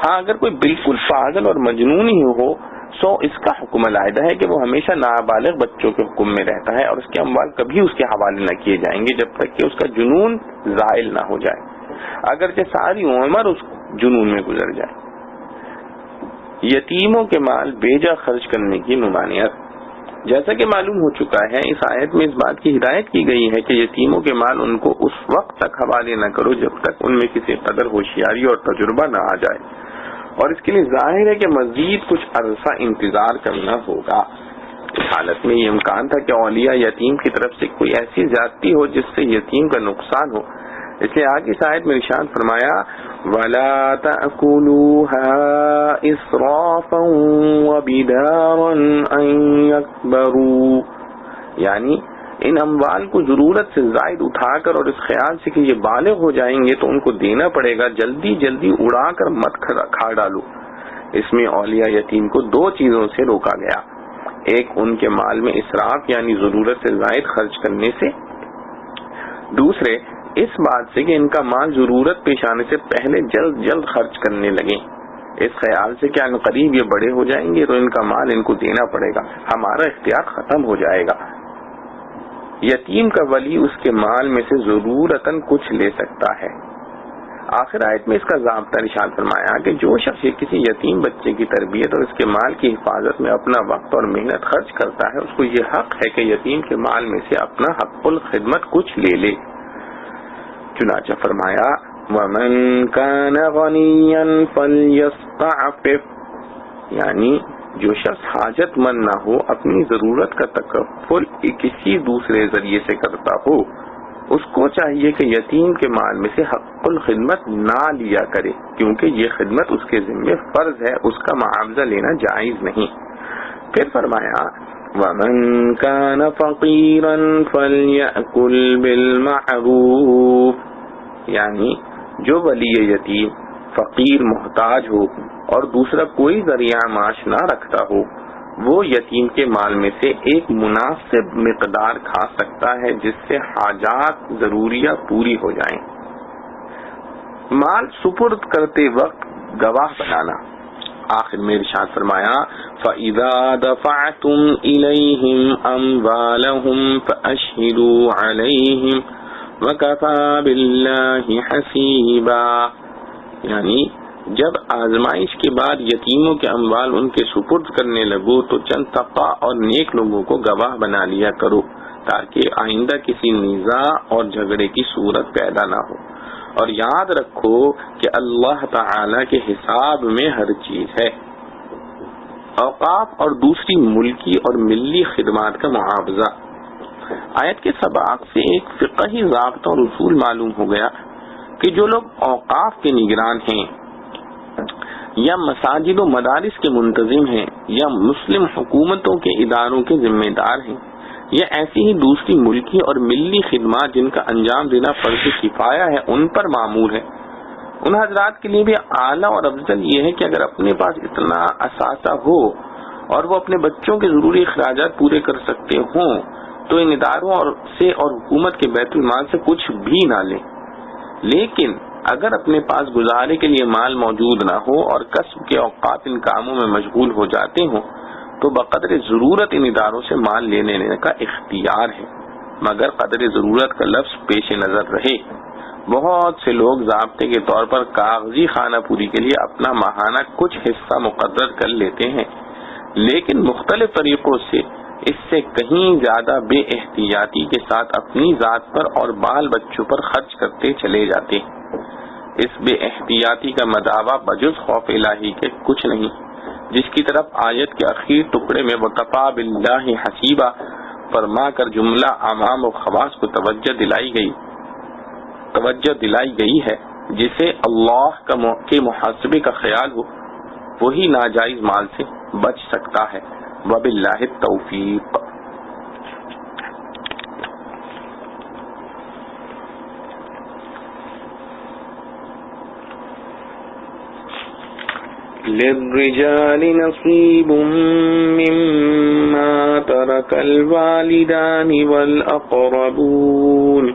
ہاں اگر کوئی بالکل پاگل اور مجنون ہی ہو سو اس کا حکم علیحدہ ہے کہ وہ ہمیشہ نابالغ بچوں کے حکم میں رہتا ہے، اور اس کے اموال کبھی اس کے حوالے نہ کیے جائیں گے جب تک کہ اس کا جنون زائل نہ ہو جائے، اگرچہ ساری عمر اس جنون میں گزر جائے۔ یتیموں کے مال بیجا خرچ کرنے کی ممانعت۔ جیسا کہ معلوم ہو چکا ہے، اس آیت میں اس بات کی ہدایت کی گئی ہے کہ یتیموں کے مال ان کو اس وقت تک حوالے نہ کرو جب تک ان میں کسی قدر ہوشیاری اور تجربہ نہ آ جائے، اور اس کے لیے ظاہر ہے کہ مزید کچھ عرصہ انتظار کرنا ہوگا۔ اس حالت میں یہ امکان تھا کہ اولیاء یتیم کی طرف سے کوئی ایسی زیادتی ہو جس سے یتیم کا نقصان ہو، اس لیے آگے اس آیت میں ارشاد فرمایا وَلَا تَأْكُلُوهَا إِسْرَافًا وَبِدَارًا أَن يَكْبَرُوا، یعنی ان اموال کو ضرورت سے زائد اٹھا کر اور اس خیال سے کہ یہ بالغ ہو جائیں گے تو ان کو دینا پڑے گا، جلدی جلدی اڑا کر مت کھا ڈالو۔ اس میں اولیاء یتیم کو 2 چیزوں سے روکا گیا، ایک ان کے مال میں اسراف یعنی ضرورت سے زائد خرچ کرنے سے، دوسرے اس بات سے کہ ان کا مال ضرورت پیش آنے سے پہلے جلد جلد خرچ کرنے لگیں، اس خیال سے کہ عنقریب یہ بڑے ہو جائیں گے تو ان کا مال ان کو دینا پڑے گا، ہمارا اختیار ختم ہو جائے گا۔ یتیم کا ولی اس کے مال میں سے ضرورتاً کچھ لے سکتا ہے۔ آخر آیت میں اس کا ضابطہ ارشاد فرمایا کہ جو شخص کسی یتیم بچے کی تربیت اور اس کے مال کی حفاظت میں اپنا وقت اور محنت خرچ کرتا ہے، اس کو یہ حق ہے کہ یتیم کے مال میں سے اپنا حق الخدمت کچھ لے لے۔ چنانچہ فرمایا وَمَن كَانَ غَنِيًّا فَلْيَسْتَعْفِفْ، یعنی جو شخص حاجت مند نہ ہو، اپنی ضرورت کا تکفل کسی دوسرے ذریعے سے کرتا ہو، اس کو چاہیے کہ یتیم کے مال میں سے حق الخدمت نہ لیا کرے، کیونکہ یہ خدمت اس کے ذمہ فرض ہے، اس کا معاوضہ لینا جائز نہیں۔ پھر فرمایا وَمَن كَانَ فَقِيرًا فَلْيَأْكُلْ بِالْمَعْرُوفِ، یعنی جو ولی یتیم فقیر محتاج ہو اور دوسرا کوئی ذریعہ معاش نہ رکھتا ہو، وہ یتیم کے مال میں سے ایک مناسب مقدار کھا سکتا ہے جس سے حاجات ضروریہ پوری ہو جائیں۔ مال سپرد کرتے وقت گواہ بنانا، آخر میں ارشاد فرمایا فَإِذَا دَفَعْتُمْ إِلَيْهِمْ أَمْوَالَهُمْ فَأَشْهِدُوا عَلَيْهِمْ وَكَفَى بِاللَّهِ حَسِيبًا، یعنی جب آزمائش کے بعد یتیموں کے اموال ان کے سپرد کرنے لگو تو چند تقویٰ اور نیک لوگوں کو گواہ بنا لیا کرو تاکہ آئندہ کسی نزاع اور جھگڑے کی صورت پیدا نہ ہو، اور یاد رکھو کہ اللہ تعالی کے حساب میں ہر چیز ہے۔ اوقاف اور دوسری ملکی اور ملی خدمات کا معاوضہ، آیت کے سباق سے ایک فقہی ضابطہ اور اصول معلوم ہو گیا کہ جو لوگ اوقاف کے نگران ہیں یا مساجد و مدارس کے منتظم ہیں یا مسلم حکومتوں کے اداروں کے ذمہ دار ہیں یا ایسی ہی دوسری ملکی اور ملی خدمات جن کا انجام دینا فرض کفایہ ہے ان پر معمول ہے، ان حضرات کے لیے بھی اعلیٰ اور افضل یہ ہے کہ اگر اپنے پاس اتنا اثاثہ ہو اور وہ اپنے بچوں کے ضروری اخراجات پورے کر سکتے ہوں تو ان اداروں سے اور حکومت کے بیت المال سے کچھ بھی نہ لیں، لیکن اگر اپنے پاس گزارے کے لیے مال موجود نہ ہو اور کسب کے اوقات ان کاموں میں مشغول ہو جاتے ہوں تو بقدر ضرورت ان اداروں سے مال لینے کا اختیار ہے، مگر قدر ضرورت کا لفظ پیش نظر رہے۔ بہت سے لوگ ضابطے کے طور پر کاغذی خانہ پوری کے لیے اپنا ماہانہ کچھ حصہ مقرر کر لیتے ہیں، لیکن مختلف طریقوں سے اس سے کہیں زیادہ بے احتیاطی کے ساتھ اپنی ذات پر اور بال بچوں پر خرچ کرتے چلے جاتے ہیں۔ اس بے احتیاطی کا مداوع بجز خوف الہی کے کچھ نہیں، جس کی طرف آیت کے اخیر ٹکڑے میں وَكَفَى بِاللَّهِ حَسِيبًا فرما کر جملہ عوام و خواص کو توجہ دلائی گئی ہے۔ جسے اللہ کے محاسبے کا خیال ہو وہی ناجائز مال سے بچ سکتا ہے۔ وباللہ التوفیق۔ للرجال نصیب مما ترک الوالدان والاقربون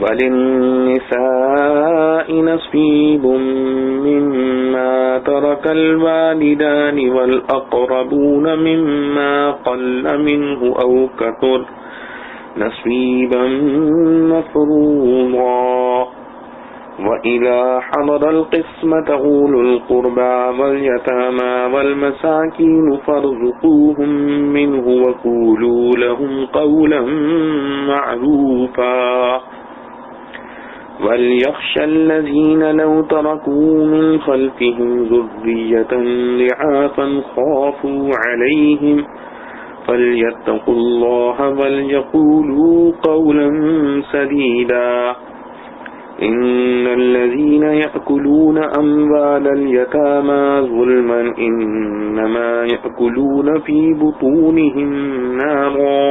وللنساء نصیب مما ترک الوالدان والاقربون مما قل منه او کثر نصیبا مفروضا وَإِذَا حَضَرَ الْقِسْمَةَ أُولُو الْقُرْبَى وَالْيَتَامَى وَالْمَسَاكِينُ فَارْزُقُوهُم مِّنْهُ وَقُولُوا لَهُمْ قَوْلًا مَّعْرُوفًا وَلْيَخْشَ الَّذِينَ لَوْ تَرَكُوا مِنْ خَلْفِهِمْ ذُرِّيَّةً ضِعَافًا خَافُوا عَلَيْهِمْ فَلْيَتَّقُوا اللَّهَ وَلْيَقُولُوا قَوْلًا سَدِيدًا إن الذين يأكلون أموال اليتامى ظلما إنما يأكلون في بطونهم نارا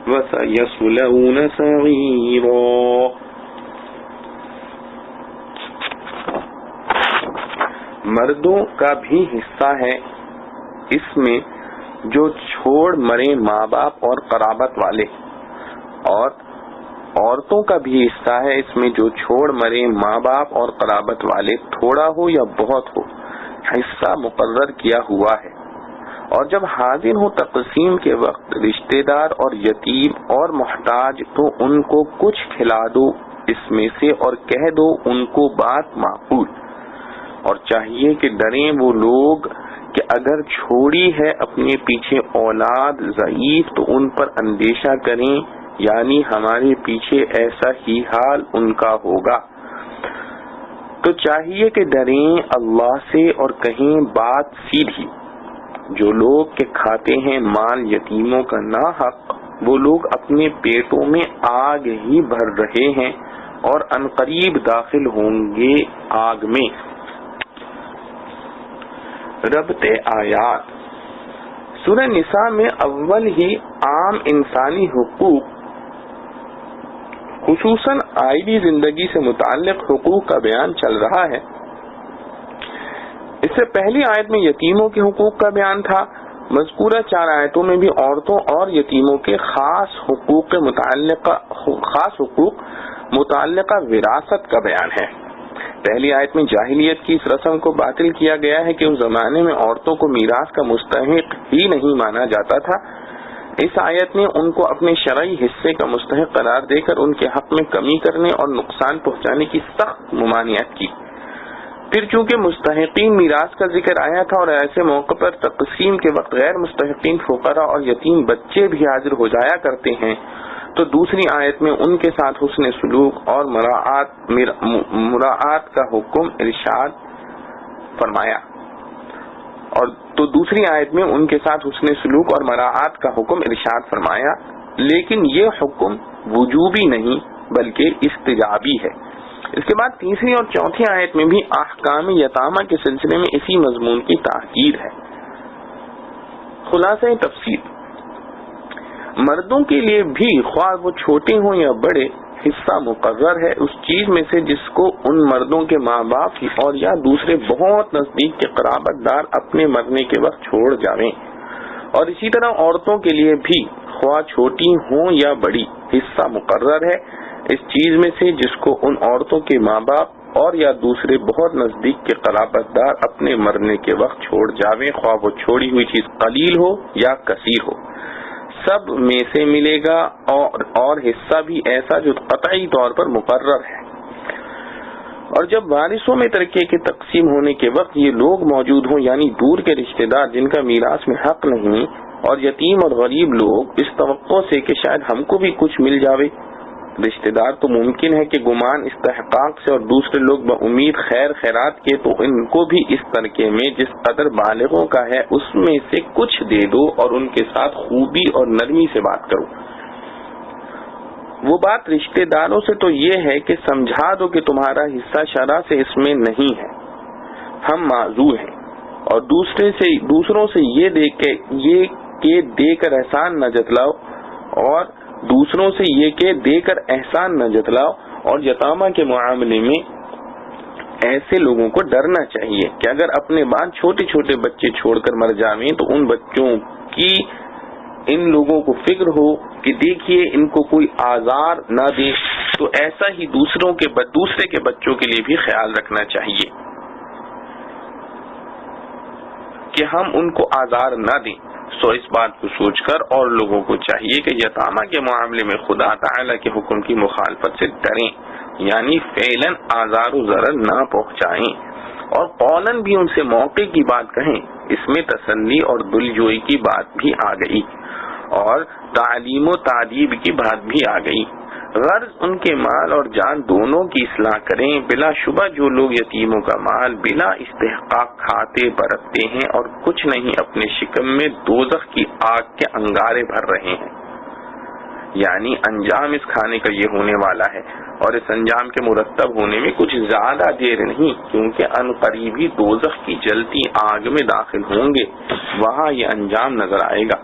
وسيصلون سعيرا۔ مردوں کا بھی حصہ ہے اس میں جو چھوڑ مرے ماں باپ اور قرابت والے، اور عورتوں کا بھی حصہ ہے اس میں جو چھوڑ مرے ماں باپ اور قرابت والے، تھوڑا ہو یا بہت ہو، حصہ مقرر کیا ہوا ہے۔ اور جب حاضر ہو تقسیم کے وقت رشتہ دار اور یتیم اور محتاج تو ان کو کچھ کھلا دو اس میں سے اور کہہ دو ان کو بات معقول، اور چاہیے کہ ڈریں وہ لوگ کہ اگر چھوڑی ہے اپنے پیچھے اولاد ضعیف تو ان پر اندیشہ کریں، یعنی ہمارے پیچھے ایسا ہی حال ان کا ہوگا۔ تو چاہیے کہ ڈریں اللہ سے اور کہیں بات سیدھی۔ جو لوگ کہ کھاتے ہیں مال یتیموں کا ناحق، وہ لوگ اپنے پیٹوں میں آگ ہی بھر رہے ہیں اور عنقریب داخل ہوں گے آگ میں۔ ربط آیات، سورہ نساء میں اول ہی عام انسانی حقوق خصوصاً آئلی زندگی سے متعلق حقوق کا بیان چل رہا ہے، اس سے پہلی آیت میں یتیموں کے حقوق کا بیان تھا. مذکورہ 4 آیتوں میں بھی عورتوں اور یتیموں کے خاص حقوق متعلقہ وراثت کا بیان ہے. پہلی آیت میں جاہلیت کی اس رسم کو باطل کیا گیا ہے کہ اس زمانے میں عورتوں کو میراث کا مستحق ہی نہیں مانا جاتا تھا. اس آیت نے ان کو اپنے شرعی حصے کا مستحق قرار دے کر ان کے حق میں کمی کرنے اور نقصان پہنچانے کی سخت ممانعت کی. پھر چونکہ مستحقین میراث کا ذکر آیا تھا اور ایسے موقع پر تقسیم کے وقت غیر مستحقین فقراء اور یتیم بچے بھی حاضر ہو جایا کرتے ہیں، تو دوسری آیت میں ان کے ساتھ حسن سلوک اور مراعات کا حکم ارشاد فرمایا لیکن یہ حکم وجوبی نہیں بلکہ استجابی ہے. اس کے بعد تیسری اور چوتھی آیت میں بھی احکام یتامہ کے سلسلے میں اسی مضمون کی تاکید ہے. خلاصہ تفصیل، مردوں کے لیے بھی خواہ وہ چھوٹے ہوں یا بڑے حصہ مقرر ہے اس چیز میں سے جس کو ان مردوں کے ماں باپ اور یا دوسرے بہت نزدیک کے قرابت دار اپنے مرنے کے وقت چھوڑ جاویں، اور اسی طرح عورتوں کے لیے بھی خواہ چھوٹی ہوں یا بڑی حصہ مقرر ہے اس چیز میں سے جس کو ان عورتوں کے ماں باپ اور یا دوسرے بہت نزدیک کے قرابت دار اپنے مرنے کے وقت چھوڑ جاویں، خواہ وہ چھوڑی ہوئی چیز قلیل ہو یا کثیر ہو، سب میں سے ملے گا اور حصہ بھی ایسا جو قطعی طور پر مقرر ہے. اور جب وارثوں میں ترکے کے تقسیم ہونے کے وقت یہ لوگ موجود ہوں یعنی دور کے رشتہ دار جن کا میراث میں حق نہیں، اور یتیم اور غریب لوگ، اس توقع سے کہ شاید ہم کو بھی کچھ مل جاوے. رشتہ دار تو ممکن ہے کہ گمان استحقاق سے اور دوسرے لوگ بامید خیر خیرات کے، تو ان کو بھی اس ترکے میں جس قدر بالغوں کا ہے اس میں سے کچھ دے دو اور ان کے ساتھ خوبی اور نرمی سے بات کرو. وہ بات رشتہ داروں سے تو یہ ہے کہ سمجھا دو کہ تمہارا حصہ شرع سے اس میں نہیں ہے، ہم معذور ہیں، اور دوسروں سے یہ دے کر احسان نہ جتلاؤ، اور دوسروں سے یہ کہ دے کر احسان نہ جتلاؤ. اور یتامہ کے معاملے میں ایسے لوگوں کو ڈرنا چاہیے کہ اگر اپنے بعد چھوٹے چھوٹے بچے چھوڑ کر مر جاویں تو ان بچوں کی ان لوگوں کو فکر ہو کہ دیکھیے ان کو کوئی آزار نہ دے، تو ایسا ہی دوسرے کے بچوں کے لیے بھی خیال رکھنا چاہیے کہ ہم ان کو آزار نہ دیں. سو اس بات کو سوچ کر اور لوگوں کو چاہیے کہ یتامہ کے معاملے میں خدا تعالی کے حکم کی مخالفت سے ڈریں، یعنی فعلاً آزار و ضرر نہ پہنچائیں، اور قولاً بھی ان سے موقع کی بات کہیں. اس میں تسلی اور دلجوئی کی بات بھی آ گئی اور تعلیم و تعدیب کی بات بھی آ گئی. غرض ان کے مال اور جان دونوں کی اصلاح کریں. بلا شبہ جو لوگ یتیموں کا مال بلا استحقاق کھاتے برتتے ہیں اور کچھ نہیں اپنے شکم میں دوزخ کی آگ کے انگارے بھر رہے ہیں، یعنی انجام اس کھانے کا یہ ہونے والا ہے، اور اس انجام کے مرتب ہونے میں کچھ زیادہ دیر نہیں، کیونکہ ان قریب ہی دوزخ کی جلتی آگ میں داخل ہوں گے، وہاں یہ انجام نظر آئے گا.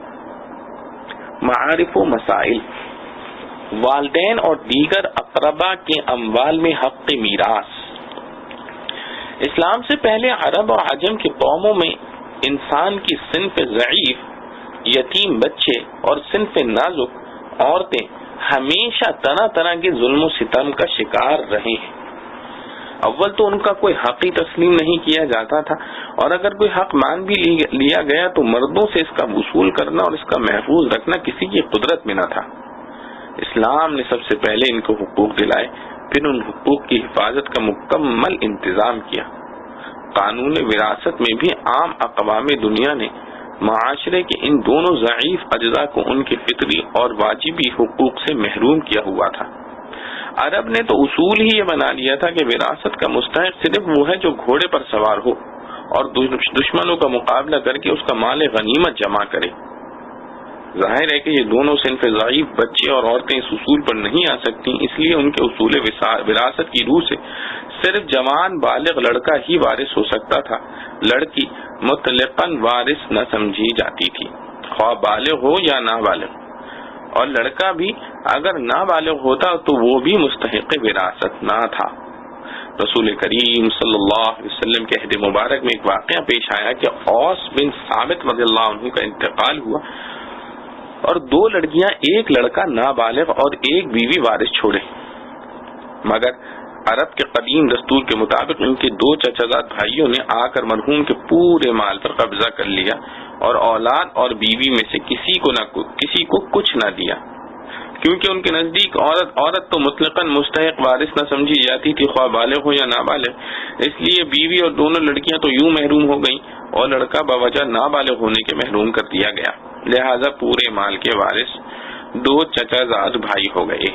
معارف و مسائل، والدین اور دیگر اقربا کے اموال میں حق میراث. اسلام سے پہلے عرب اور عجم کی قوموں میں انسان کی صنف ضعیف، یتیم بچے اور صنف نازک عورتیں ہمیشہ طرح طرح کے ظلم و ستم کا شکار رہے ہیں. اول تو ان کا کوئی حق ہی تسلیم نہیں کیا جاتا تھا، اور اگر کوئی حق مان بھی لیا گیا تو مردوں سے اس کا وصول کرنا اور اس کا محفوظ رکھنا کسی کی قدرت میں نہ تھا. اسلام نے سب سے پہلے ان کو حقوق دلائے، پھر ان حقوق کی حفاظت کا مکمل انتظام کیا. قانون وراثت میں بھی عام اقوام دنیا نے معاشرے کے ان دونوں ضعیف اجزاء کو ان کے فطری اور واجبی حقوق سے محروم کیا ہوا تھا. عرب نے تو اصول ہی یہ بنا لیا تھا کہ وراثت کا مستحق صرف وہ ہے جو گھوڑے پر سوار ہو اور دشمنوں کا مقابلہ کر کے اس کا مال غنیمت جمع کرے. ظاہر ہے کہ یہ دونوں صنف ضعیف بچے اور عورتیں اس اصول پر نہیں آ سکتی، اس لیے ان کے اصول وراثت کی روح سے صرف جوان بالغ لڑکا ہی وارث ہو سکتا تھا. لڑکی مطلقاً وارث نہ سمجھی جاتی تھی، خواہ بالغ ہو یا نابالغ، اور لڑکا بھی اگر نابالغ ہوتا تو وہ بھی مستحق وراثت نہ تھا. رسول کریم صلی اللہ علیہ وسلم کے عہد مبارک میں ایک واقعہ پیش آیا کہ اوس بن ثابت رضی اللہ عنہ کا انتقال ہوا اور 2 لڑکیاں، ایک لڑکا نابالغ اور ایک بیوی وارث چھوڑے، مگر عرب کے قدیم دستور کے مطابق ان کے 2 چچازاد بھائیوں نے آ کر مرحوم کے پورے مال پر قبضہ کر لیا اور اولاد اور بیوی میں سے کسی کو کچھ نہ دیا، کیونکہ ان کے نزدیک عورت تو مطلقاً مستحق وارث نہ سمجھی جاتی تھی، خواہ بالغ ہو یا نابالغ۔ اس لیے بیوی اور دونوں لڑکیاں تو یوں محروم ہو گئیں اور لڑکا بوجہ نابالغ ہونے کے محروم کر دیا گیا، لہذا پورے مال کے وارث 2 چچازاد بھائی ہو گئے۔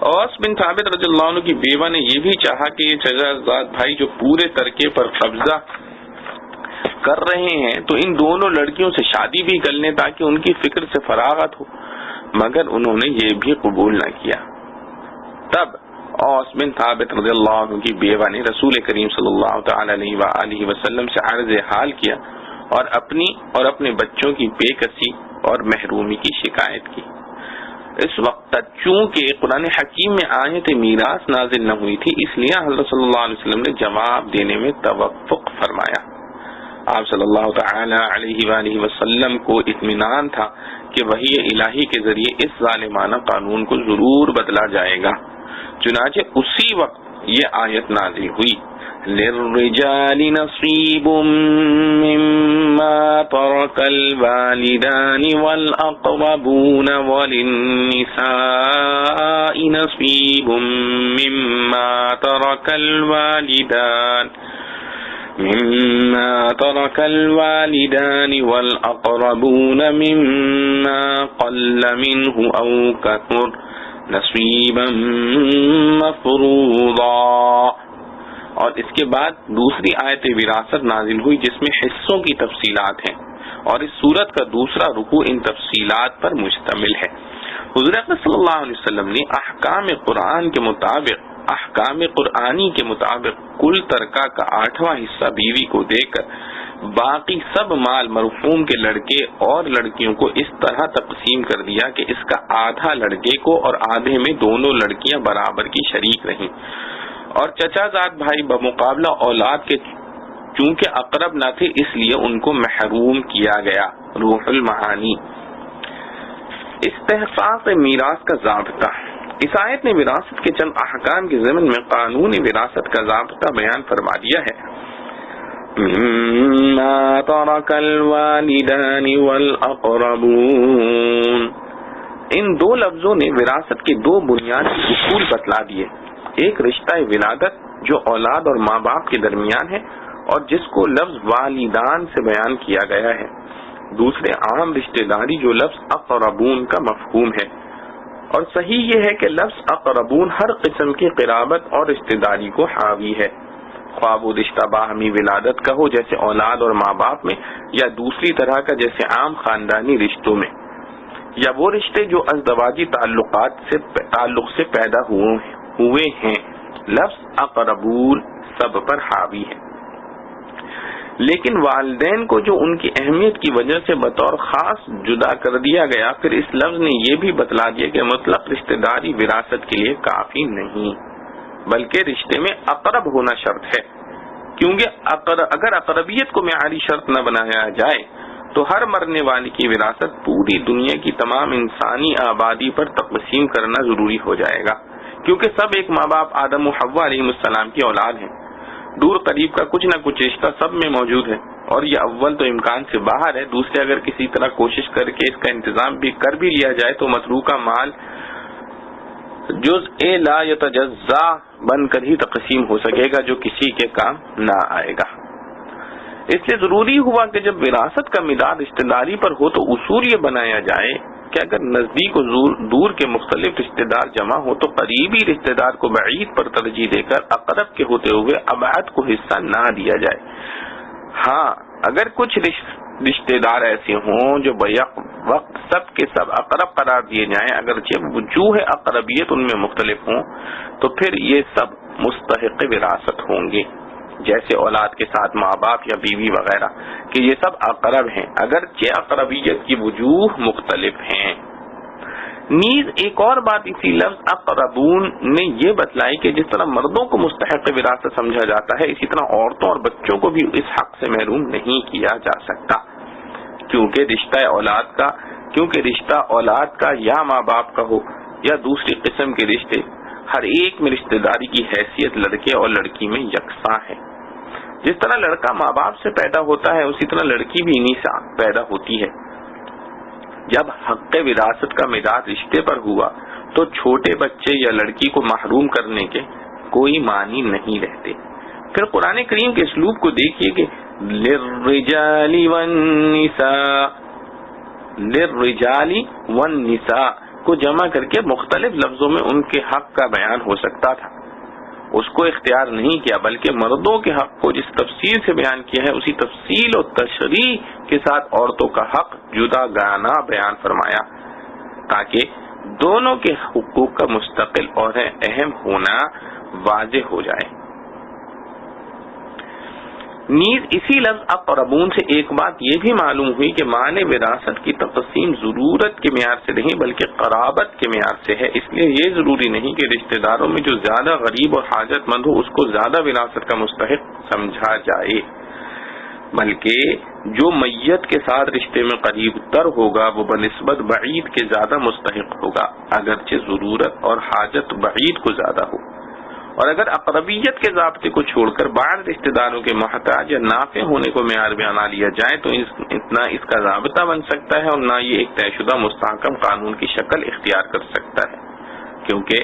اوس بن ثابت رضی اللہ عنہ کی بیوہ نے یہ بھی چاہا کہ یہ چچازاد بھائی جو پورے ترکے پر قبضہ کر رہے ہیں تو ان دونوں لڑکیوں سے شادی بھی کر لیں تاکہ ان کی فکر سے فراغت ہو، مگر انہوں نے یہ بھی قبول نہ کیا۔ تب اوس بن ثابت رضی اللہ عنہ کی بیوہ نے رسول کریم صلی اللہ تعالی علیہ وآلہ وسلم سے عرض حال کیا اور اپنی اور اپنے بچوں کی بے کسی اور محرومی کی شکایت کی۔ اس وقت تک چونکہ قرآن حکیم میں آیت میراث نازل نہ ہوئی تھی، اس لیے حضرت صلی اللہ علیہ وسلم نے جواب دینے میں توقف فرمایا۔ آپ صلی اللہ تعالی علیہ وآلہ وسلم کو اطمینان تھا کہ وحی الہی کے ذریعے اس ظالمانہ قانون کو ضرور بدلا جائے گا، چنانچہ اسی وقت یہ آیت نازل ہوئی، للرجال نصیب مما ترک الوالدان والاقربون وللنساء نصیب مما ترک الوالدان والاقربون مما قل منه او كثر نصیبا مفروضا۔ اور اس کے بعد دوسری آیت وراثت نازل ہوئی جس میں حصوں کی تفصیلات ہیں، اور اس سورت کا دوسرا رکوع ان تفصیلات پر مشتمل ہے۔ حضور اکرم صلی اللہ علیہ وسلم نے احکام قرآنی کے مطابق کل ترکہ کا 8واں حصہ بیوی کو دے کر باقی سب مال مرحوم کے لڑکے اور لڑکیوں کو اس طرح تقسیم کر دیا کہ اس کا آدھا لڑکے کو اور آدھے میں دونوں لڑکیاں برابر کی شریک رہیں، اور چچازاد بھائی بمقابلہ اولاد کے چونکہ اقرب نہ تھے اس لیے ان کو محروم کیا گیا۔ روح المعانی۔ استحقاق میراث کا ضابطہ۔ اس آیت نے وراثت کے چند احکام کے ضمن میں قانون وراثت کا ضابطہ بیان فرما دیا ہے۔ مما ترک الوالدان والاقربون۔ ان 2 لفظوں نے وراثت کے 2 بنیادی اصول بتلا دیے، ایک رشتہ ولادت جو اولاد اور ماں باپ کے درمیان ہے اور جس کو لفظ والدان سے بیان کیا گیا ہے، دوسرے عام رشتہ داری جو لفظ اقربون کا مفہوم ہے، اور صحیح یہ ہے کہ لفظ اقربون ہر قسم کی قرابت اور رشتہ داری کو حاوی ہے، خواہ وہ رشتہ باہمی ولادت کا ہو جیسے اولاد اور ماں باپ میں، یا دوسری طرح کا جیسے عام خاندانی رشتوں میں، یا وہ رشتے جو ازدواجی تعلق سے پیدا ہوئے ہیں۔ لفظ اقربون سب پر حاوی ہے، لیکن والدین کو جو ان کی اہمیت کی وجہ سے بطور خاص جدا کر دیا گیا، پھر اس لفظ نے یہ بھی بتلا دیا کہ مطلق رشتہ داری وراثت کے لیے کافی نہیں، بلکہ رشتے میں اقرب ہونا شرط ہے، کیونکہ اگر اقربیت کو معیاری شرط نہ بنایا جائے تو ہر مرنے والے کی وراثت پوری دنیا کی تمام انسانی آبادی پر تقسیم کرنا ضروری ہو جائے گا، کیونکہ سب ایک ماں باپ آدم و حوا علیہ السلام کی اولاد ہیں، دور قریب کا کچھ نہ کچھ رشتہ سب میں موجود ہے، اور یہ اول تو امکان سے باہر ہے، دوسرے اگر کسی طرح کوشش کر کے اس کا انتظام بھی کر بھی لیا جائے تو متروکہ مال جزء لا یتجزا بن کر ہی تقسیم ہو سکے گا، جو کسی کے کام نہ آئے گا۔ اس لیے ضروری ہوا کہ جب وراثت کا مدار رشتہ داری پر ہو تو اصول یہ بنایا جائے کہ اگر نزدیک و دور کے مختلف رشتہ دار جمع ہو تو قریبی رشتہ دار کو بعید پر ترجیح دے کر اقرب کے ہوتے ہوئے ابعد کو حصہ نہ دیا جائے۔ ہاں، اگر کچھ رشتہ دار ایسے ہوں جو بیک وقت سب کے سب اقرب قرار دیے جائیں، اگرچہ وجوہ اقربیت ان میں مختلف ہوں، تو پھر یہ سب مستحق وراثت ہوں گے، جیسے اولاد کے ساتھ ماں باپ یا بیوی وغیرہ، کہ یہ سب اقرب ہیں اگرچہ اقربیت کی وجوہ مختلف ہیں۔ نیز ایک اور بات اسی لفظ اقربون نے یہ بتلائی کہ جس طرح مردوں کو مستحق وراثت سمجھا جاتا ہے، اسی طرح عورتوں اور بچوں کو بھی اس حق سے محروم نہیں کیا جا سکتا، کیونکہ رشتہ اولاد کا یا ماں باپ کا ہو یا دوسری قسم کے رشتے، ہر ایک میں رشتہ داری کی حیثیت لڑکے اور لڑکی میں یکساں ہے۔ جس طرح لڑکا ماں باپ سے پیدا ہوتا ہے، اسی طرح لڑکی بھی انہی سے پیدا ہوتی ہے۔ جب حق وراثت کا مدار رشتے پر ہوا تو چھوٹے بچے یا لڑکی کو محروم کرنے کے کوئی معنی نہیں رہتے۔ پھر قرآن کریم کے اسلوب کو دیکھیے کہ للرجال والنساء کو جمع کر کے مختلف لفظوں میں ان کے حق کا بیان ہو سکتا تھا، اس کو اختیار نہیں کیا، بلکہ مردوں کے حق کو جس تفصیل سے بیان کیا ہے اسی تفصیل اور تشریح کے ساتھ عورتوں کا حق جدا گانا بیان فرمایا، تاکہ دونوں کے حقوق کا مستقل اور اہم ہونا واضح ہو جائے۔ نیز اسی لفظ اقربون سے ایک بات یہ بھی معلوم ہوئی کہ مال وراثت کی تقسیم ضرورت کے معیار سے نہیں بلکہ قرابت کے معیار سے ہے، اس لیے یہ ضروری نہیں کہ رشتہ داروں میں جو زیادہ غریب اور حاجت مند ہو اس کو زیادہ وراثت کا مستحق سمجھا جائے، بلکہ جو میت کے ساتھ رشتے میں قریب تر ہوگا وہ بنسبت بعید کے زیادہ مستحق ہوگا، اگرچہ ضرورت اور حاجت بعید کو زیادہ ہو۔ اور اگر اقربیت کے ضابطے کو چھوڑ کر بعض رشتہ داروں کے محتاج یا نافع ہونے کو معیار بنا لیا جائے تو نہ اس کا ضابطہ بن سکتا ہے اور نہ یہ ایک طے شدہ مستحکم قانون کی شکل اختیار کر سکتا ہے، کیونکہ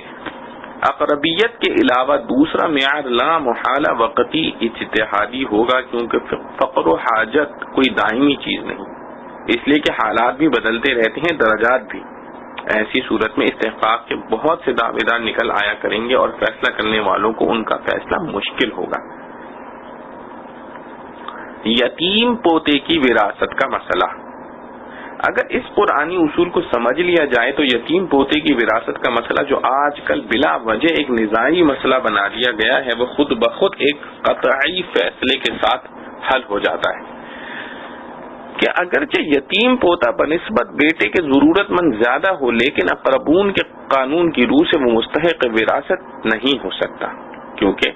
اقربیت کے علاوہ دوسرا معیار لا محالہ وقتی اجتہادی ہوگا، کیونکہ فقر و حاجت کوئی دائمی چیز نہیں، اس لیے کہ حالات بھی بدلتے رہتے ہیں، درجات بھی۔ ایسی صورت میں استحقاق کے بہت سے دعوے دار نکل آیا کریں گے اور فیصلہ کرنے والوں کو ان کا فیصلہ مشکل ہوگا۔ یتیم پوتے کی وراثت کا مسئلہ، اگر اس قرآنی اصول کو سمجھ لیا جائے تو یتیم پوتے کی وراثت کا مسئلہ جو آج کل بلا وجہ ایک نزاعی مسئلہ بنا دیا گیا ہے وہ خود بخود ایک قطعی فیصلے کے ساتھ حل ہو جاتا ہے کہ اگرچہ یتیم پوتا بنسبت بیٹے کے ضرورت مند زیادہ ہو لیکن اقربون کے قانون کی روح سے وہ مستحق وراثت نہیں ہو سکتا، کیونکہ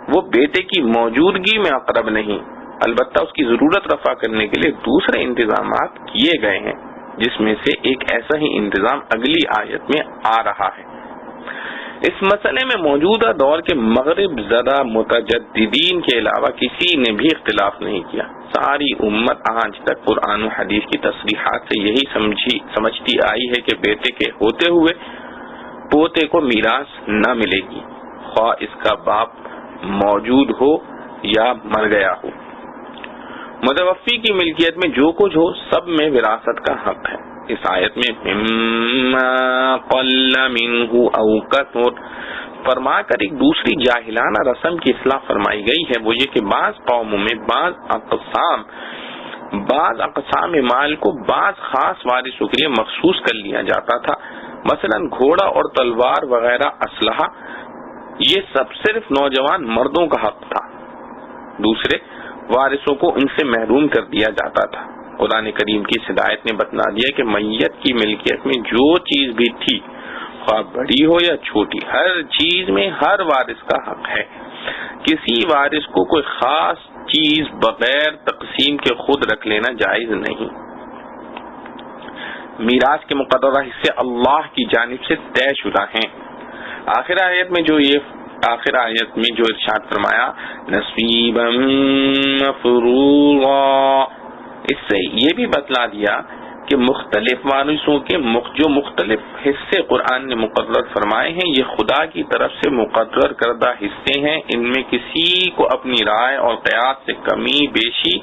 وہ بیٹے کی موجودگی میں اقرب نہیں، البتہ اس کی ضرورت رفع کرنے کے لیے دوسرے انتظامات کیے گئے ہیں، جس میں سے ایک ایسا ہی انتظام اگلی آیت میں آ رہا ہے۔ اس مسئلے میں موجودہ دور کے مغرب زدہ متجددین کے علاوہ کسی نے بھی اختلاف نہیں کیا، ساری امت آج تک قرآن و حدیث کی تصریحات سے یہی سمجھتی آئی ہے کہ بیٹے کے ہوتے ہوئے پوتے کو میراث نہ ملے گی، خواہ اس کا باپ موجود ہو یا مر گیا ہو۔ متوفی کی ملکیت میں جو کچھ ہو سب میں وراثت کا حق ہے۔ اس آیت میں مما قل منہ او کثر فرما کر ایک دوسری جاہلانہ رسم کی اصلاح فرمائی گئی ہے، وہ یہ کہ بعض قوموں میں بعض اقسام مال کو بعض خاص وارثوں کے لیے مخصوص کر لیا جاتا تھا، مثلا گھوڑا اور تلوار وغیرہ اسلحہ، یہ سب صرف نوجوان مردوں کا حق تھا، دوسرے وارثوں کو ان سے محروم کر دیا جاتا تھا۔ قرآن کریم کی ہدایت نے بتلا دیا کہ میت کی ملکیت میں جو چیز بھی تھی خواہ بڑی ہو یا چھوٹی، ہر چیز میں ہر وارث کا حق ہے، کسی وارث کو کوئی خاص چیز بغیر تقسیم کے خود رکھ لینا جائز نہیں۔ میراث کے مقررہ حصے اللہ کی جانب سے طے شدہ ہیں۔ آخر آیت میں جو ارشاد فرمایا نصیبا مفروضا، اس سے یہ بھی بتلا دیا کہ مختلف وارثوں کے جو مختلف حصے قرآن نے مقرر فرمائے ہیں یہ خدا کی طرف سے مقرر کردہ حصے ہیں، ان میں کسی کو اپنی رائے اور قیاس سے کمی بیشی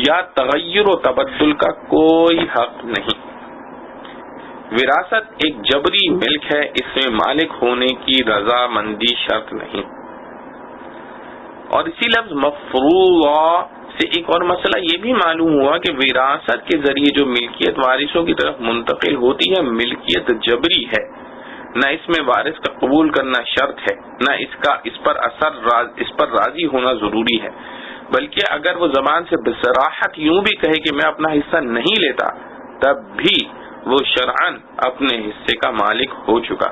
یا تغیر و تبدل کا کوئی حق نہیں۔ وراثت ایک جبری ملک ہے، اس میں مالک ہونے کی رضامندی شرط نہیں۔ اور اسی لفظ مفروضہ سے ایک اور مسئلہ یہ بھی معلوم ہوا کہ وراثت کے ذریعے جو ملکیت وارثوں کی طرف منتقل ہوتی ہے ملکیت جبری ہے، نہ اس میں وارث کا قبول کرنا شرط ہے، نہ اس پر راضی ہونا ضروری ہے، بلکہ اگر وہ زبان سے بصراحت یوں بھی کہے کہ میں اپنا حصہ نہیں لیتا تب بھی وہ شرعن اپنے حصے کا مالک ہو چکا۔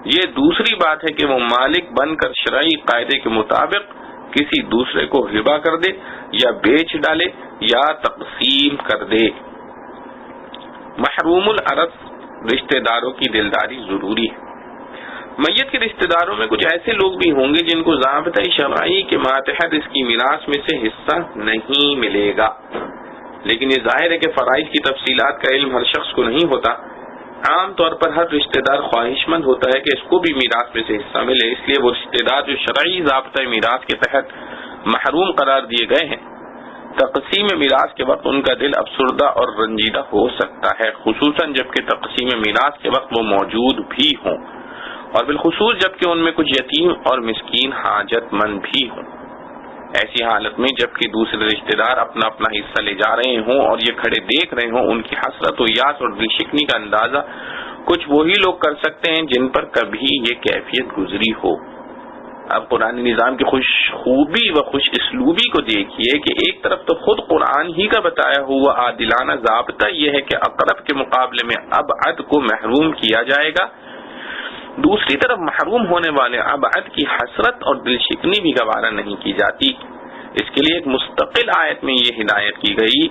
یہ دوسری بات ہے کہ وہ مالک بن کر شرعی قاعدے کے مطابق کسی دوسرے کو ہبہ کر دے یا بیچ ڈالے یا تقسیم کر دے۔ محروم الارث رشتہ داروں کی دلداری ضروری ہے۔ میت کے رشتہ داروں میں کچھ ایسے لوگ بھی ہوں گے جن کو ضابطہ شرعی کے ماتحت اس کی میراث میں سے حصہ نہیں ملے گا، لیکن یہ ظاہر ہے کہ فرائض کی تفصیلات کا علم ہر شخص کو نہیں ہوتا۔ عام طور پر ہر رشتہ دار خواہش مند ہوتا ہے کہ اس کو بھی میراث میں سے حصہ ملے، اس لیے وہ رشتہ دار جو شرعی ضابطہ میراث کے تحت محروم قرار دیے گئے ہیں، تقسیم میراث کے وقت ان کا دل افسردہ اور رنجیدہ ہو سکتا ہے، خصوصاً جبکہ تقسیم میراث کے وقت وہ موجود بھی ہوں، اور بالخصوص جبکہ ان میں کچھ یتیم اور مسکین حاجت مند بھی ہوں۔ ایسی حالت میں جبکہ دوسرے رشتہ دار اپنا اپنا حصہ لے جا رہے ہوں اور یہ کھڑے دیکھ رہے ہوں، ان کی حسرت و یاس اور دل شکنی کا اندازہ کچھ وہی لوگ کر سکتے ہیں جن پر کبھی یہ کیفیت گزری ہو۔ اب قرآن نظام کی خوش خوبی و خوش اسلوبی کو دیکھیے کہ ایک طرف تو خود قرآن ہی کا بتایا ہوا عادلانہ ضابطہ یہ ہے کہ اقرب کے مقابلے میں ابعد کو محروم کیا جائے گا، دوسری طرف محروم ہونے والے ابعد کی حسرت اور دل شکنی بھی گوارا نہیں کی جاتی۔ اس کے لیے ایک مستقل آیت میں یہ ہدایت کی گئی،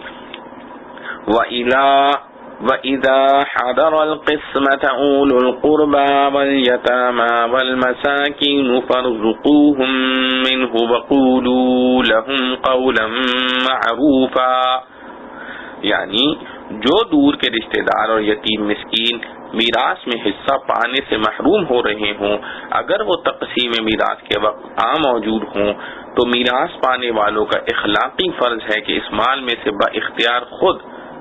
وَإِذَا حَضَرَ الْقِسْمَةَ أُولُو الْقُرْبَى وَالْيَتَامَى وَالْمَسَاكِينُ فَارْزُقُوهُم مِّنْهُ وَقُولُوا لَهُمْ قَوْلًا مَّعْرُوفًا، یعنی جو دور کے رشتہ دار اور یتیم مسکین میراث میں حصہ پانے سے محروم ہو رہے ہوں، اگر وہ تقسیم میراث کے وقت موجود ہوں تو میراث پانے والوں کا اخلاقی فرض ہے کہ اس مال میں سے با اختیار خود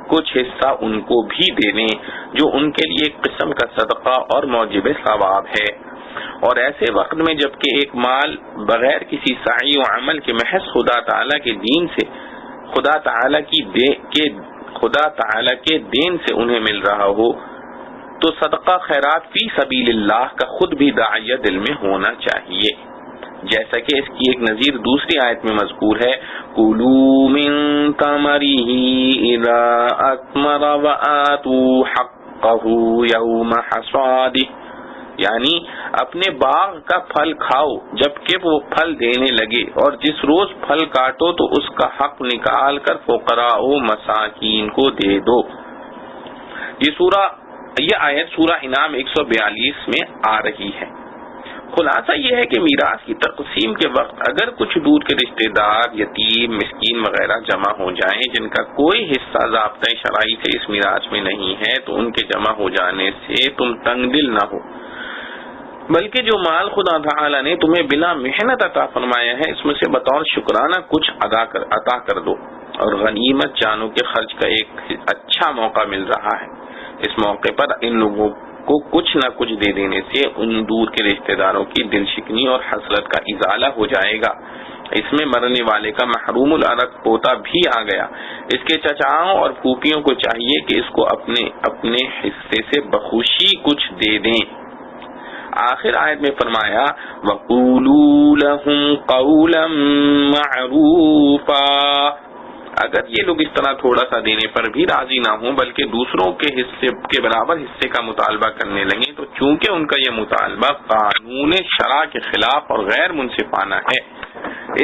کچھ حصہ ان کو بھی دے دیں، جو ان کے لیے ایک قسم کا صدقہ اور موجب ثواب ہے۔ اور ایسے وقت میں جبکہ ایک مال بغیر کسی سعی و عمل کے محض خدا تعالی کے دین سے خدا تعالی کے دین سے انہیں مل رہا ہو، تو صدقہ خیرات فی سبیل اللہ کا خود بھی داعیہ دل میں ہونا چاہیے، جیسا کہ اس کی ایک نظیر دوسری آیت میں مذکور ہے، کُلُوا مِن ثَمَرِهِ إِذَا أَثْمَرَ وَآتُوا حَقَّهُ يَوْمَ حَصَادِهِ، یعنی اپنے باغ کا پھل کھاؤ جبکہ وہ پھل دینے لگے، اور جس روز پھل کاٹو تو اس کا حق نکال کر فقراء و مساکین کو دے دو۔ یہ آیت سورہ انعام 142 میں آ رہی ہے۔ خلاصہ یہ ہے کہ میراث کی تقسیم کے وقت اگر کچھ دور کے رشتہ دار، یتیم، مسکین وغیرہ جمع ہو جائیں جن کا کوئی حصہ ضابطہ شرعی سے اس میراث میں نہیں ہے، تو ان کے جمع ہو جانے سے تم تنگ دل نہ ہو، بلکہ جو مال خدا تعالی نے تمہیں بلا محنت عطا فرمایا ہے اس میں سے بطور شکرانہ کچھ عطا کر دو، اور غنیمت جانو کہ خرچ کا ایک اچھا موقع مل رہا ہے۔ اس موقع پر ان لوگوں کو کچھ نہ کچھ دے دینے سے ان دور کے رشتہ داروں کی دل شکنی اور حسرت کا ازالہ ہو جائے گا۔ اس میں مرنے والے کا محروم الارث پوتا بھی آ گیا، اس کے چچاؤں اور پھوپھیوں کو چاہیے کہ اس کو اپنے حصے سے بخوشی کچھ دے دیں۔ آخر آیت میں فرمایا وَقُولُوا لَهُمْ قَوْلًا مَّعْرُوفًا، اگر یہ لوگ اس طرح تھوڑا سا دینے پر بھی راضی نہ ہوں بلکہ دوسروں کے حصے کے برابر حصے کا مطالبہ کرنے لگیں، تو چونکہ ان کا یہ مطالبہ قانون شرع کے خلاف اور غیر منصفانہ ہے،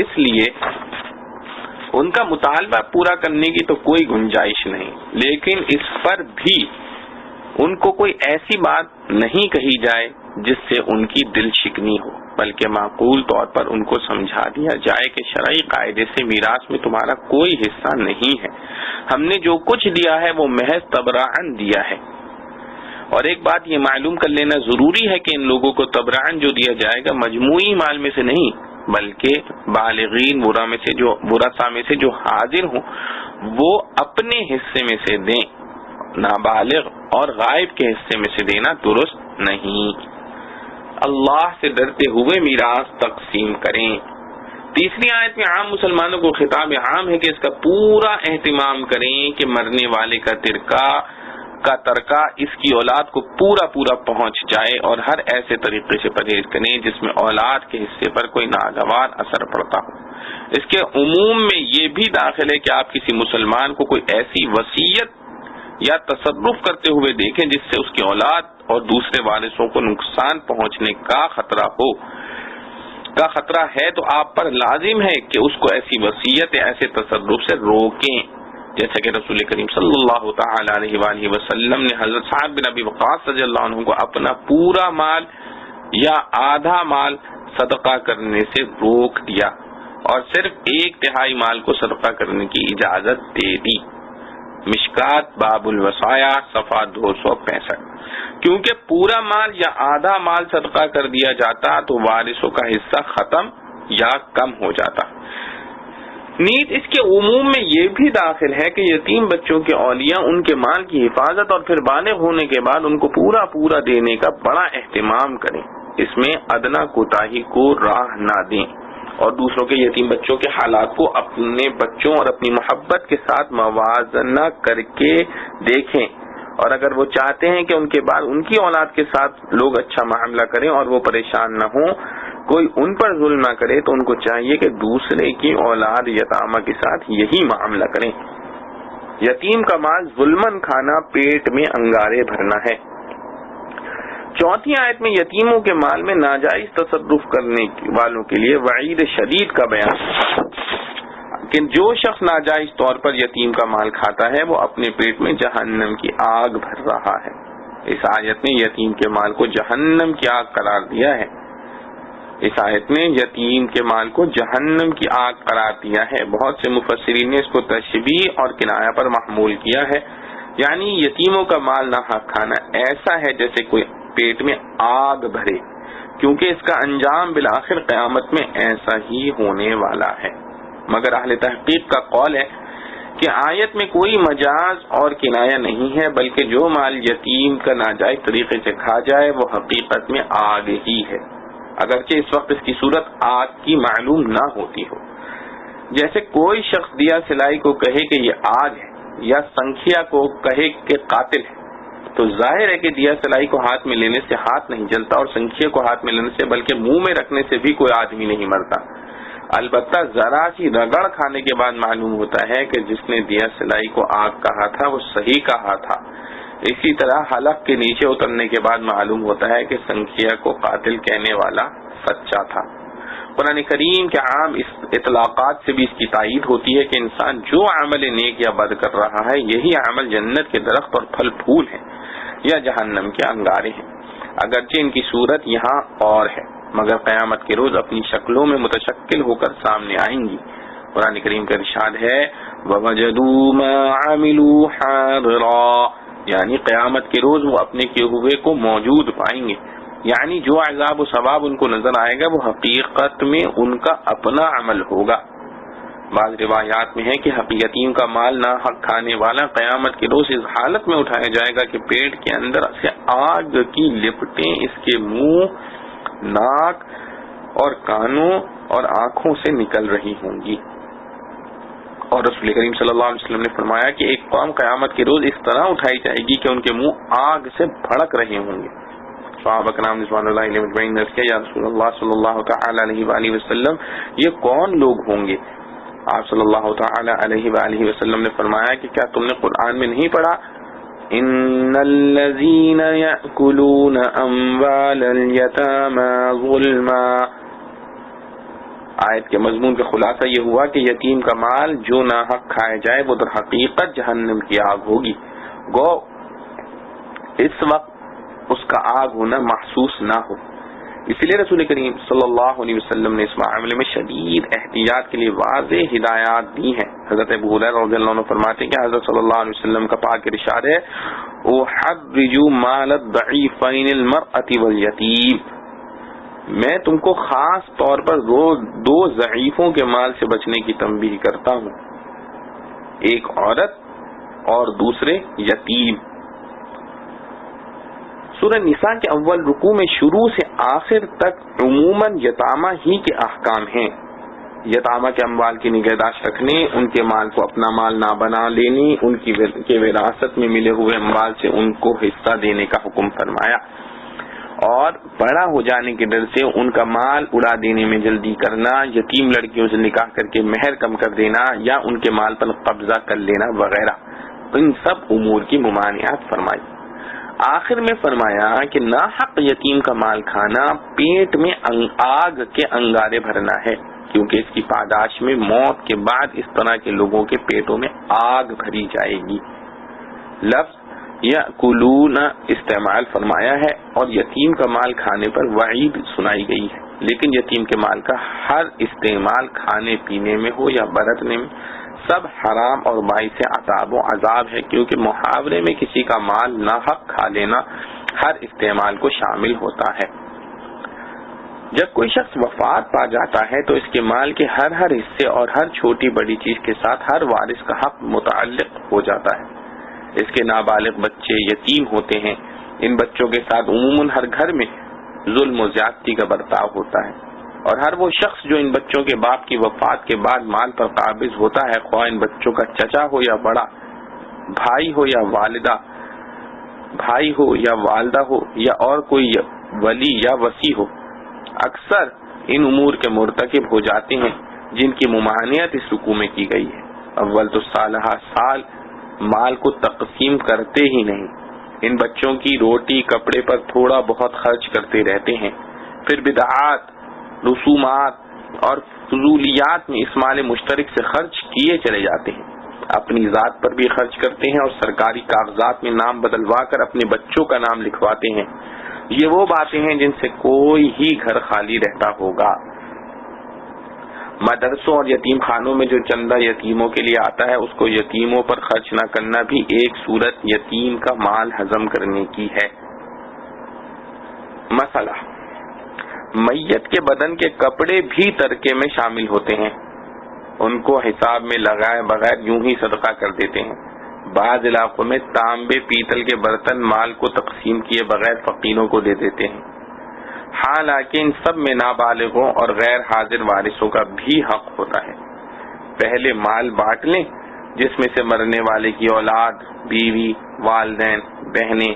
اس لیے ان کا مطالبہ پورا کرنے کی تو کوئی گنجائش نہیں، لیکن اس پر بھی ان کو کوئی ایسی بات نہیں کہی جائے جس سے ان کی دل شکنی ہو، بلکہ معقول طور پر ان کو سمجھا دیا جائے کہ شرعی قاعدے سے میراث میں تمہارا کوئی حصہ نہیں ہے، ہم نے جو کچھ دیا ہے وہ محض تبرعاً دیا ہے۔ اور ایک بات یہ معلوم کر لینا ضروری ہے کہ ان لوگوں کو تبرعاً جو دیا جائے گا مجموعی مال میں سے نہیں، بلکہ بالغین ورثاء میں سے جو حاضر ہوں وہ اپنے حصے میں سے دیں، نابالغ اور غائب کے حصے میں سے دینا درست نہیں۔ اللہ سے ڈرتے ہوئے میراث تقسیم کریں۔ تیسری آیت میں عام مسلمانوں کو خطاب عام ہے کہ اس کا پورا اہتمام کریں کہ مرنے والے کا ترکہ اس کی اولاد کو پورا پہنچ جائے، اور ہر ایسے طریقے سے پرہیز کریں جس میں اولاد کے حصے پر کوئی ناگوار اثر پڑتا ہو۔ اس کے عموم میں یہ بھی داخل ہے کہ آپ کسی مسلمان کو کوئی ایسی وصیت یا تصرف کرتے ہوئے دیکھیں جس سے اس کی اولاد اور دوسرے وارثوں کو نقصان پہنچنے کا خطرہ ہے، تو آپ پر لازم ہے کہ اس کو ایسی وصیت یا ایسے تصرف سے روکیں، جیسا کہ رسول کریم صلی اللہ تعالی علیہ وآلہ وسلم نے حضرت سعد بن ابی وقاص رضی اللہ عنہ کو اپنا پورا مال یا آدھا مال صدقہ کرنے سے روک دیا اور صرف 1/3 مال کو صدقہ کرنے کی اجازت دے دی۔ مشکات باب الوصایا صفحہ 265۔ کیونکہ پورا مال یا آدھا مال صدقہ کر دیا جاتا تو وارثوں کا حصہ ختم یا کم ہو جاتا۔ نیز اس کے عموم میں یہ بھی داخل ہے کہ یتیم بچوں کے اولیاء ان کے مال کی حفاظت اور پھر بالغ ہونے کے بعد ان کو پورا دینے کا بڑا اہتمام کریں، اس میں ادنا کوتاہی کو راہ نہ دیں اور دوسروں کے یتیم بچوں کے حالات کو اپنے بچوں اور اپنی محبت کے ساتھ موازنہ کر کے دیکھیں، اور اگر وہ چاہتے ہیں کہ ان کے بعد ان کی اولاد کے ساتھ لوگ اچھا معاملہ کریں اور وہ پریشان نہ ہوں، کوئی ان پر ظلم نہ کرے، تو ان کو چاہیے کہ دوسرے کی اولاد یتامہ کے ساتھ یہی معاملہ کریں۔ یتیم کا مال ظلمن کھانا پیٹ میں انگارے بھرنا ہے۔ چوتھی آیت میں یتیموں کے مال میں ناجائز تصرف کرنے والوں کے لیے وعید شدید کا بیان کہ جو شخص ناجائز طور پر یتیم کا مال کھاتا ہے وہ اپنے پیٹ میں جہنم کی آگ بھر رہا ہے۔ اس آیت میں یتیم کے مال کو جہنم کی آگ قرار دیا ہے۔ اس آیت میں یتیم کے مال کو جہنم کی آگ قرار دیا ہے۔ بہت سے مفسرین نے اس کو تشبیہ اور کنایہ پر محمول کیا ہے، یعنی یتیموں کا مال نہ کھانا ایسا ہے جیسے کوئی پیٹ میں آگ بھرے، کیونکہ اس کا انجام بالآخر قیامت میں ایسا ہی ہونے والا ہے۔ مگر اہل تحقیق کا قول ہے کہ آیت میں کوئی مجاز اور کنایہ نہیں ہے، بلکہ جو مال یتیم کا ناجائز طریقے سے کھا جائے وہ حقیقت میں آگ ہی ہے، اگرچہ اس وقت اس کی صورت آگ کی معلوم نہ ہوتی ہو۔ جیسے کوئی شخص دیا سلائی کو کہے کہ یہ آگ ہے، یا سنکھیا کو کہے کہ قاتل ہے، تو ظاہر ہے کہ دیا سلائی کو ہاتھ میں لینے سے ہاتھ نہیں جلتا اور سنکھیا کو ہاتھ میں لینے سے بلکہ منہ میں رکھنے سے بھی کوئی آدمی نہیں مرتا۔ البتہ ذرا سی رگڑ کھانے کے بعد معلوم ہوتا ہے کہ جس نے دیا سلائی کو آگ کہا تھا وہ صحیح کہا تھا۔ اسی طرح حلق کے نیچے اترنے کے بعد معلوم ہوتا ہے کہ سنکھیا کو قاتل کہنے والا سچا تھا۔ قرآن کریم کے عام اطلاقات سے بھی اس کی تائید ہوتی ہے کہ انسان جو عمل نیک یا بد کر رہا ہے یہی عمل جنت کے درخت اور پھل پھول ہیں یا جہنم کے انگارے ہیں، اگرچہ ان کی صورت یہاں اور ہے، مگر قیامت کے روز اپنی شکلوں میں متشکل ہو کر سامنے آئیں گی۔ قرآن کریم کا ارشاد ہے وَوَجَدُوا مَا عَمِلُوا حَاضِرًا، یعنی قیامت کے روز وہ اپنے کیے ہوئے کو موجود پائیں گے، یعنی جو عذاب و ثواب ان کو نظر آئے گا وہ حقیقت میں ان کا اپنا عمل ہوگا۔ بعض روایات میں ہے کہ یتیم کا مال نہ حق کھانے والا قیامت کے روز اس حالت میں اٹھایا جائے گا کہ پیٹ کے اندر سے آگ کی لپٹیں اس کے منہ، ناک اور کانوں اور آنکھوں سے نکل رہی ہوں گی۔ اور رسول کریم صلی اللہ علیہ وسلم نے فرمایا کہ ایک قوم قیامت کے روز اس طرح اٹھائی جائے گی کہ ان کے منہ آگ سے بھڑک رہے ہوں گے۔ صحابہ کرام رضوان اللہ علیہ مجمعین نے کہا یا رسول اللہ صلی اللہ تعالی علیہ وآلہ وسلم یہ کون لوگ ہوں گے؟ آپ صلی اللہ تعالی علیہ وآلہ وسلم نے فرمایا کہ کیا تم نے قرآن میں نہیں پڑھا ان الذین یأکلون اموال الیتامی ظلما؟ آیت کے مضمون کا خلاصہ یہ ہوا کہ یتیم کا مال جو ناحق کھایا جائے وہ در حقیقت جہنم کی آگ ہوگی، گو اس وقت اس کا آگ ہونا محسوس نہ ہو۔ اسی لیے رسول کریم صلی اللہ علیہ وسلم نے اس معاملے میں شدید احتیاط کے لیے واضح ہدایات دی ہیں۔ حضرت ابو ہریرہ رضی اللہ عنہ فرماتے ہیں کہ حضرت صلی اللہ علیہ وسلم کا پاک ارشاد ہے احرج مال الضعیفین المرأة والیتیم، میں تم کو خاص طور پر دو ضعیفوں کے مال سے بچنے کی تنبیہ کرتا ہوں، ایک عورت اور دوسرے یتیم۔ سورہ نساء کے اول رکوع میں شروع سے آخر تک عموماً یتامہ ہی کے احکام ہیں۔ یتامہ کے اموال کی نگہداشت رکھنے، ان کے مال کو اپنا مال نہ بنا لینے، ان کی وراثت میں ملے ہوئے اموال سے ان کو حصہ دینے کا حکم فرمایا، اور بڑا ہو جانے کے ڈر سے ان کا مال اڑا دینے میں جلدی کرنا، یتیم لڑکیوں سے نکاح کر کے مہر کم کر دینا یا ان کے مال پر قبضہ کر لینا وغیرہ۔ ان سب امور کی ممانعت فرمائی۔ آخر میں فرمایا کہ ناحق یتیم کا مال کھانا پیٹ میں آگ کے انگارے بھرنا ہے، کیونکہ اس کی پاداش میں موت کے بعد اس طرح کے لوگوں کے پیٹوں میں آگ بھری جائے گی۔ لفظ یأکلون استعمال فرمایا ہے اور یتیم کا مال کھانے پر وعید سنائی گئی ہے، لیکن یتیم کے مال کا ہر استعمال کھانے پینے میں ہو یا برتنے میں سب حرام اور باعث عذاب و عذاب ہے، کیونکہ محاورے میں کسی کا مال ناحق کھا لینا ہر استعمال کو شامل ہوتا ہے۔ جب کوئی شخص وفات پا جاتا ہے تو اس کے مال کے ہر حصے اور ہر چھوٹی بڑی چیز کے ساتھ ہر وارث کا حق متعلق ہو جاتا ہے۔ اس کے نابالغ بچے یتیم ہوتے ہیں، ان بچوں کے ساتھ عموماً ہر گھر میں ظلم و زیادتی کا برتاؤ ہوتا ہے، اور ہر وہ شخص جو ان بچوں کے باپ کی وفات کے بعد مال پر قابض ہوتا ہے، خواہ ان بچوں کا چچا ہو یا بڑا بھائی ہو یا والدہ، بھائی ہو یا والدہ ہو یا اور کوئی ولی یا وصی ہو، اکثر ان امور کے مرتکب ہو جاتے ہیں جن کی ممانعت اس رکوع میں کی گئی ہے۔ اول تو سالہ سال مال کو تقسیم کرتے ہی نہیں، ان بچوں کی روٹی کپڑے پر تھوڑا بہت خرچ کرتے رہتے ہیں، پھر بدعات، رسومات اور فضولیات میں اس مال مشترک سے خرچ کیے چلے جاتے ہیں، اپنی ذات پر بھی خرچ کرتے ہیں اور سرکاری کاغذات میں نام بدلوا کر اپنے بچوں کا نام لکھواتے ہیں۔ یہ وہ باتیں ہیں جن سے کوئی ہی گھر خالی رہتا ہوگا۔ مدرسوں اور یتیم خانوں میں جو چندہ یتیموں کے لیے آتا ہے، اس کو یتیموں پر خرچ نہ کرنا بھی ایک صورت یتیم کا مال ہضم کرنے کی ہے۔ مسئلہ، میت کے بدن کے کپڑے بھی ترکے میں شامل ہوتے ہیں، ان کو حساب میں لگائے بغیر یوں ہی صدقہ کر دیتے ہیں۔ بعض علاقوں میں تانبے پیتل کے برتن مال کو تقسیم کیے بغیر فقیروں کو دے دیتے ہیں، حالانکہ ان سب میں نابالغوں اور غیر حاضر وارثوں کا بھی حق ہوتا ہے۔ پہلے مال بانٹ لیں، جس میں سے مرنے والے کی اولاد، بیوی، والدین، بہنیں،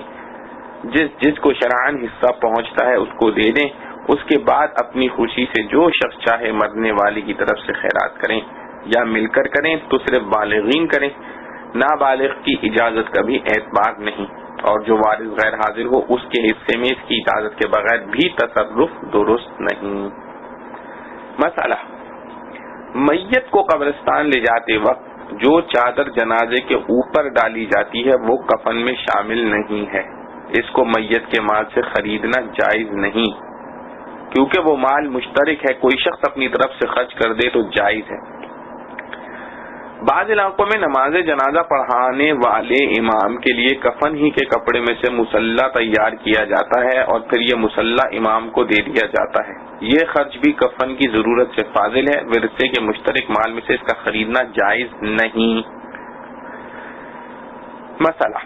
جس کو شرعاً حصہ پہنچتا ہے اس کو دے دیں، اس کے بعد اپنی خوشی سے جو شخص چاہے مرنے والی کی طرف سے خیرات کریں، یا مل کر کریں تو صرف بالغین کریں، نابالغ کی اجازت کا بھی اعتبار نہیں، اور جو وارث غیر حاضر ہو اس کے حصے میں اس کی اجازت کے بغیر بھی تصرف درست نہیں۔ مسئلہ، میت کو قبرستان لے جاتے وقت جو چادر جنازے کے اوپر ڈالی جاتی ہے وہ کفن میں شامل نہیں ہے، اس کو میت کے مال سے خریدنا جائز نہیں، کیونکہ وہ مال مشترک ہے، کوئی شخص اپنی طرف سے خرچ کر دے تو جائز ہے۔ بعض علاقوں میں نماز جنازہ پڑھانے والے امام کے لیے کفن ہی کے کپڑے میں سے مصلی تیار کیا جاتا ہے اور پھر یہ مصلی امام کو دے دیا جاتا ہے، یہ خرچ بھی کفن کی ضرورت سے فاضل ہے، ورثے کے مشترک مال میں سے اس کا خریدنا جائز نہیں۔ مسئلہ،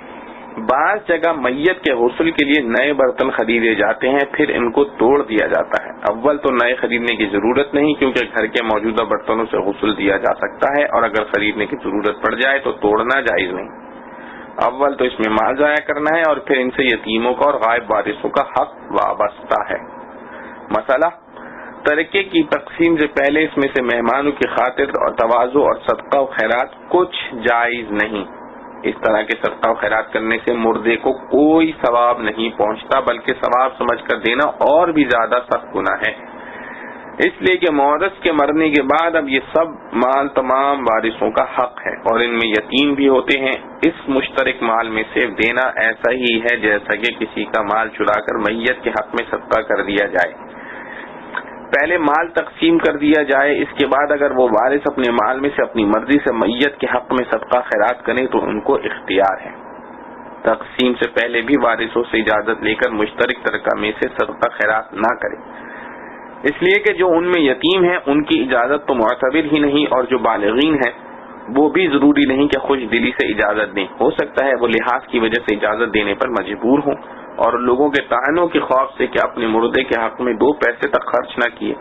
بعض جگہ میت کے غسل کے لیے نئے برتن خریدے جاتے ہیں، پھر ان کو توڑ دیا جاتا ہے۔ اول تو نئے خریدنے کی ضرورت نہیں، کیونکہ گھر کے موجودہ برتنوں سے غسل دیا جا سکتا ہے، اور اگر خریدنے کی ضرورت پڑ جائے تو توڑنا جائز نہیں۔ اول تو اس میں مال ضائع کرنا ہے، اور پھر ان سے یتیموں کا اور غائب وارثوں کا حق وابستہ ہے۔ مسئلہ، ترکے کی تقسیم سے پہلے اس میں سے مہمانوں کی خاطر اور تواضع اور صدقہ و خیرات کچھ جائز نہیں۔ اس طرح کے صدقہ و خیرات کرنے سے مردے کو کوئی ثواب نہیں پہنچتا، بلکہ ثواب سمجھ کر دینا اور بھی زیادہ سخت گناہ ہے، اس لیے کہ مورث کے مرنے کے بعد اب یہ سب مال تمام وارثوں کا حق ہے، اور ان میں یتیم بھی ہوتے ہیں۔ اس مشترک مال میں سے دینا ایسا ہی ہے جیسا کہ کسی کا مال چرا کر میت کے حق میں صدقہ کر دیا جائے۔ پہلے مال تقسیم کر دیا جائے، اس کے بعد اگر وہ وارث اپنے مال میں سے اپنی مرضی سے میت کے حق میں صدقہ خیرات کریں تو ان کو اختیار ہے۔ تقسیم سے پہلے بھی وارثوں سے اجازت لے کر مشترک ترکہ میں سے صدقہ خیرات نہ کریں، اس لیے کہ جو ان میں یتیم ہیں ان کی اجازت تو معتبر ہی نہیں، اور جو بالغین ہیں وہ بھی ضروری نہیں کہ خوش دلی سے اجازت دیں، ہو سکتا ہے وہ لحاظ کی وجہ سے اجازت دینے پر مجبور ہوں، اور لوگوں کے طعنوں کے خوف سے کہ اپنے مردے کے حق میں 2 پیسے تک خرچ نہ کیے،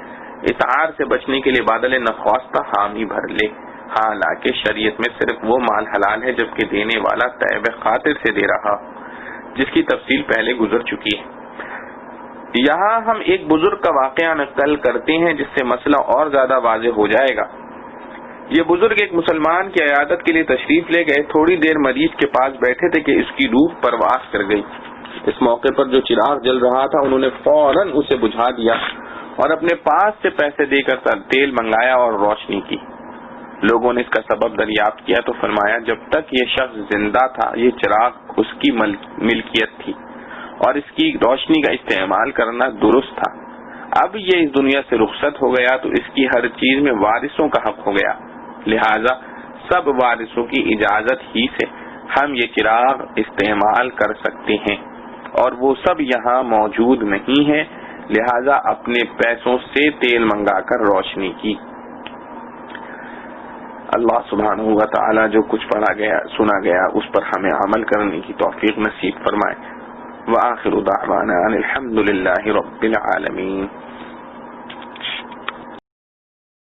اس عار سے بچنے کے لیے بادل نخواستہ حامی بھر لے، حالانکہ شریعت میں صرف وہ مال حلال ہے جبکہ دینے والا طیب خاطر سے دے رہا، جس کی تفصیل پہلے گزر چکی ہے۔ یہاں ہم ایک بزرگ کا واقعہ نقل کرتے ہیں جس سے مسئلہ اور زیادہ واضح ہو جائے گا۔ یہ بزرگ ایک مسلمان کی عیادت کے لیے تشریف لے گئے. تھوڑی دیر مریض کے پاس بیٹھے تھے کہ اس کی روح پرواز کر گئی. اس موقع پر جو چراغ جل رہا تھا انہوں نے فوراً اسے بجھا دیا اور اپنے پاس سے پیسے دے کر تیل منگایا اور روشنی کی. لوگوں نے اس کا سبب دریافت کیا تو فرمایا جب تک یہ شخص زندہ تھا یہ چراغ اس کی ملکیت تھی اور اس کی روشنی کا استعمال کرنا درست تھا. اب یہ اس دنیا سے رخصت ہو گیا تو اس کی ہر چیز میں وارثوں کا حق ہو گیا. لہذا سب وارثوں کی اجازت ہی سے ہم یہ چراغ استعمال کر سکتے ہیں اور وہ سب یہاں موجود نہیں ہیں. لہذا اپنے پیسوں سے تیل منگا کر روشنی کی. اللہ سبحانہ و تعالی جو کچھ پڑھا گیا سنا گیا اس پر ہمیں عمل کرنے کی توفیق نصیب فرمائے. وآخر دعوانا ان الحمد للہ رب العالمین.